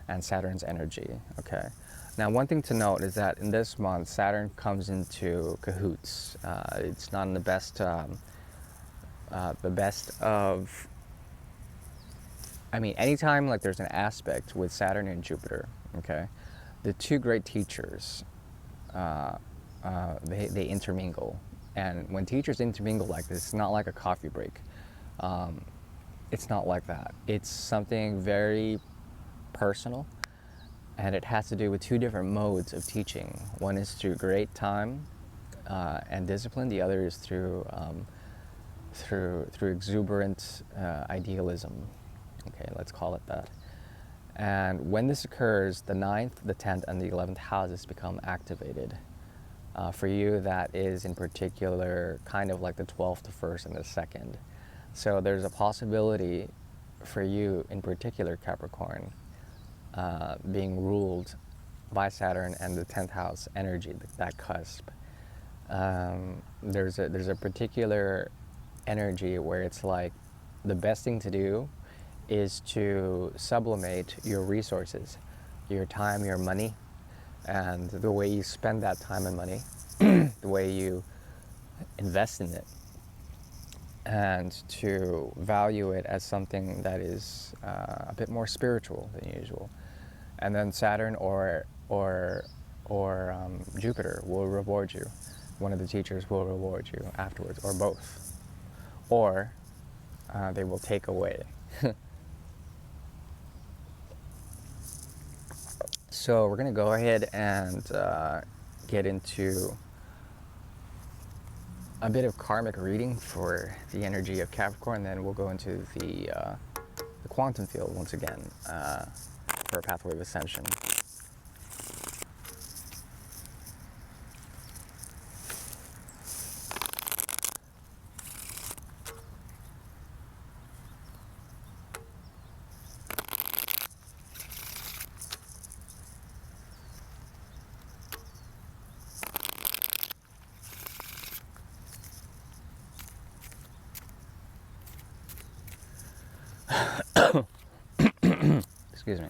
and Saturn's energy. Okay, now one thing to note is that in this month Saturn comes into cahoots. It's not in the best of, I mean, anytime like there's an aspect with Saturn and Jupiter, okay, the 2 great teachers, they intermingle. And when teachers intermingle like this, it's not like a coffee break. It's not like that. It's something very personal, and it has to do with 2 different modes of teaching. One is through great time and discipline. The other is through exuberant idealism. Okay, let's call it that. And when this occurs, the 9th, the 10th, and the 11th houses become activated. For you, that is in particular kind of like the 12th, the 1st, and the 2nd. So there's a possibility for you in particular, Capricorn, being ruled by Saturn and the 10th house energy, that cusp. There's a particular energy where it's like the best thing to do is to sublimate your resources, your time, your money, and the way you spend that time and money, the way you invest in it, and to value it as something that is a bit more spiritual than usual. And then Saturn or Jupiter will reward you. One of the teachers will reward you afterwards, or both. Or they will take away. So we're going to go ahead and get into a bit of karmic reading for the energy of Capricorn, then we'll go into the quantum field once again for a pathway of ascension. Excuse me.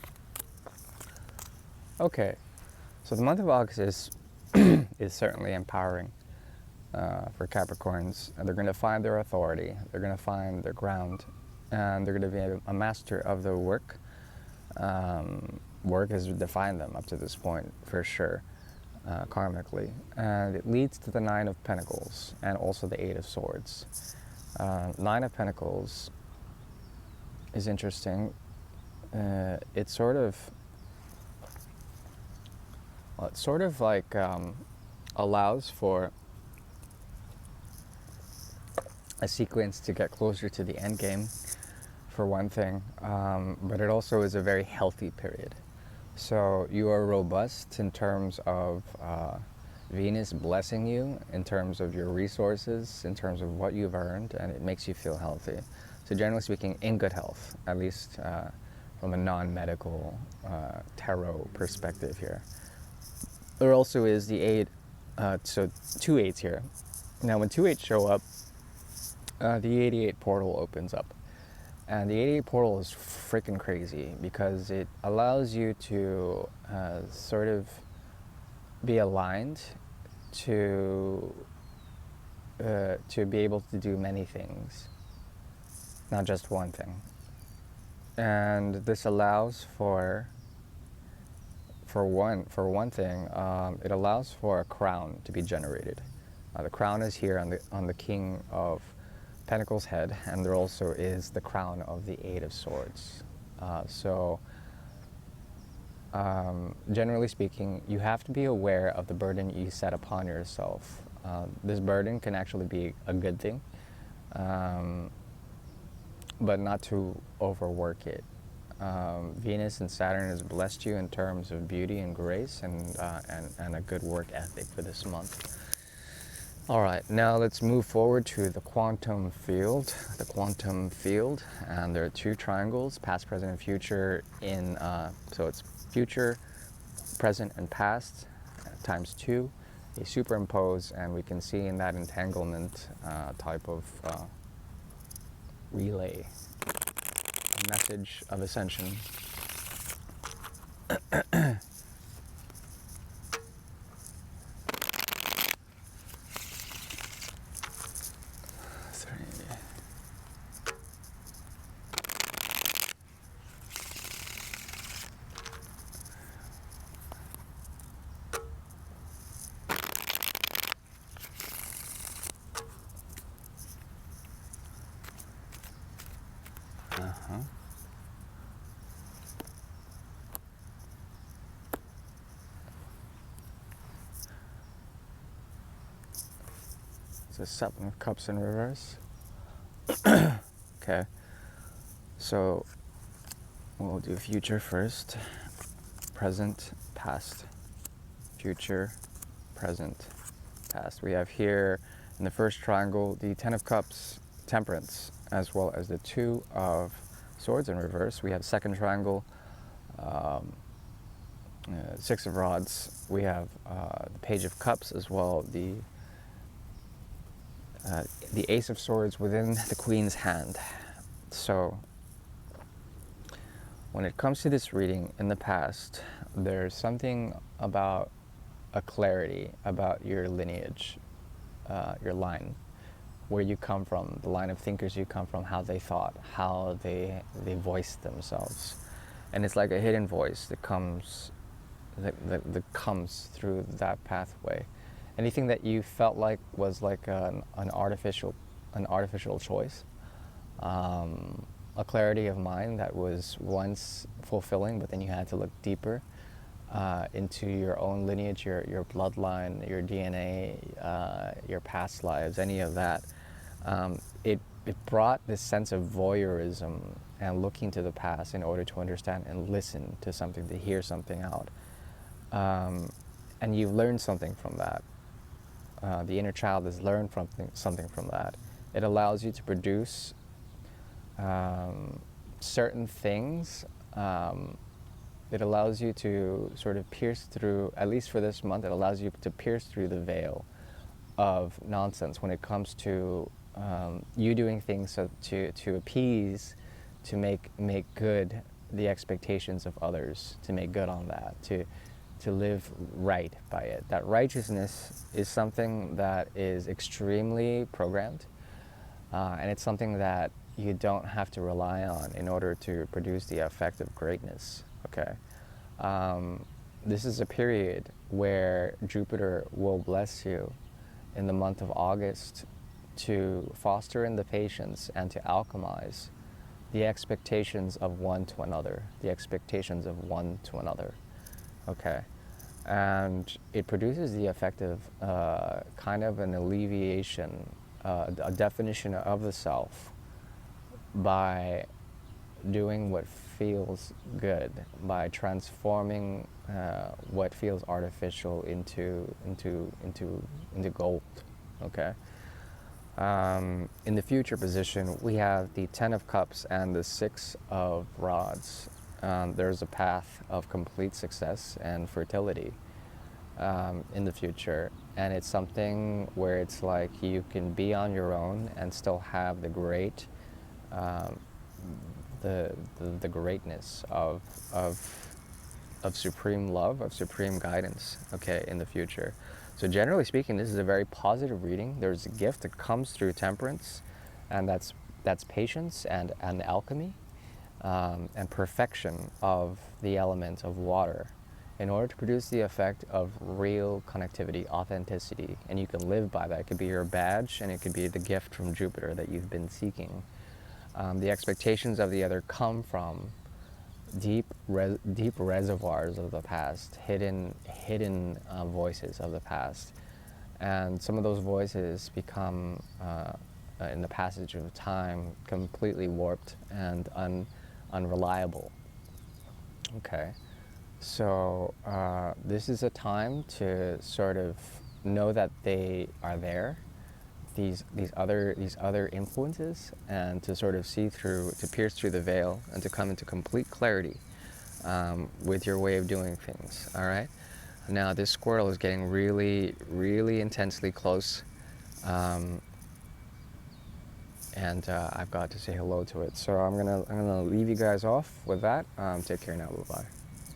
Okay, so the month of August is certainly empowering for Capricorns. They're going to find their authority, they're going to find their ground, and they're going to be a master of the work. Work has defined them up to this point, for sure, karmically. And it leads to the 9 of Pentacles and also the 8 of Swords. 9 of Pentacles is interesting. It sort of like allows for a sequence to get closer to the end game, for one thing, but it also is a very healthy period. So you are robust in terms of Venus blessing you, in terms of your resources, in terms of what you've earned, and it makes you feel healthy. So generally speaking, in good health, at least from a non-medical tarot perspective here. There also is the 8, so 2 8s here. Now when 2 8s show up, the 88 portal opens up. And the 88 portal is freaking crazy because it allows you to sort of be aligned to be able to do many things, not just one thing. And this allows for one thing, it allows for a crown to be generated. The crown is here on the King of Pentacles head, and there also is the crown of the 8 of Swords. Generally speaking, you have to be aware of the burden you set upon yourself. This burden can actually be a good thing, but not to overwork it. Venus and Saturn has blessed you in terms of beauty and grace and a good work ethic for this month. All right, now let's move forward to the quantum field. The quantum field, and there are two triangles, past, present, and future. So it's future, present, and past times two. They superimpose, and we can see in that entanglement type of relay, a message of ascension. The Seven of Cups in reverse. Okay, so we'll do future first, present, past, future, present, past. We have here in the first triangle the Ten of Cups, Temperance, as well as the Two of Swords in reverse. We have second triangle, Six of Rods. We have the Page of Cups, as well the Ace of Swords within the Queen's hand. So when it comes to this reading in the past, there's something about a clarity about your lineage, your line, where you come from, the line of thinkers you come from, how they thought, how they voiced themselves. And it's like a hidden voice that comes through that pathway. Anything that you felt like was like an artificial choice, a clarity of mind that was once fulfilling, but then you had to look deeper into your own lineage, your bloodline, your DNA, your past lives, any of that. It brought this sense of voyeurism and looking to the past in order to understand and listen to something, to hear something out. And you've learned something from that. The inner child has learned something from that. It allows you to produce certain things. It allows you to sort of pierce through, at least for this month, it allows you to pierce through the veil of nonsense when it comes to you doing things to appease, to make good the expectations of others, to make good on that, to live right by it. That righteousness is something that is extremely programmed, and it's something that you don't have to rely on in order to produce the effect of greatness, okay? This is a period where Jupiter will bless you in the month of August to foster in the patience and to alchemize the expectations of one to another, okay? And it produces the effect of kind of an alleviation, a definition of the self by doing what feels good, by transforming what feels artificial into gold, okay? In the future position, we have the Ten of Cups and the Six of Rods. There's a path of complete success and fertility in the future, and it's something where it's like you can be on your own and still have the the greatness of supreme love, of supreme guidance, okay, in the future. So generally speaking, this is a very positive reading. There's a gift that comes through temperance, and that's patience and alchemy, and perfection of the element of water in order to produce the effect of real connectivity, authenticity, and you can live by that. It could be your badge, and it could be the gift from Jupiter that you've been seeking. The expectations of the other come from deep reservoirs of the past, hidden voices of the past, and some of those voices become in the passage of time, completely warped and unreliable. Okay, so this is a time to sort of know that they are there, these other influences, and to sort of see through, to pierce through the veil, and to come into complete clarity with your way of doing things. All right. Now this squirrel is getting really, really intensely close, and I've got to say hello to it. So I'm gonna leave you guys off with that. Take care now. Bye bye.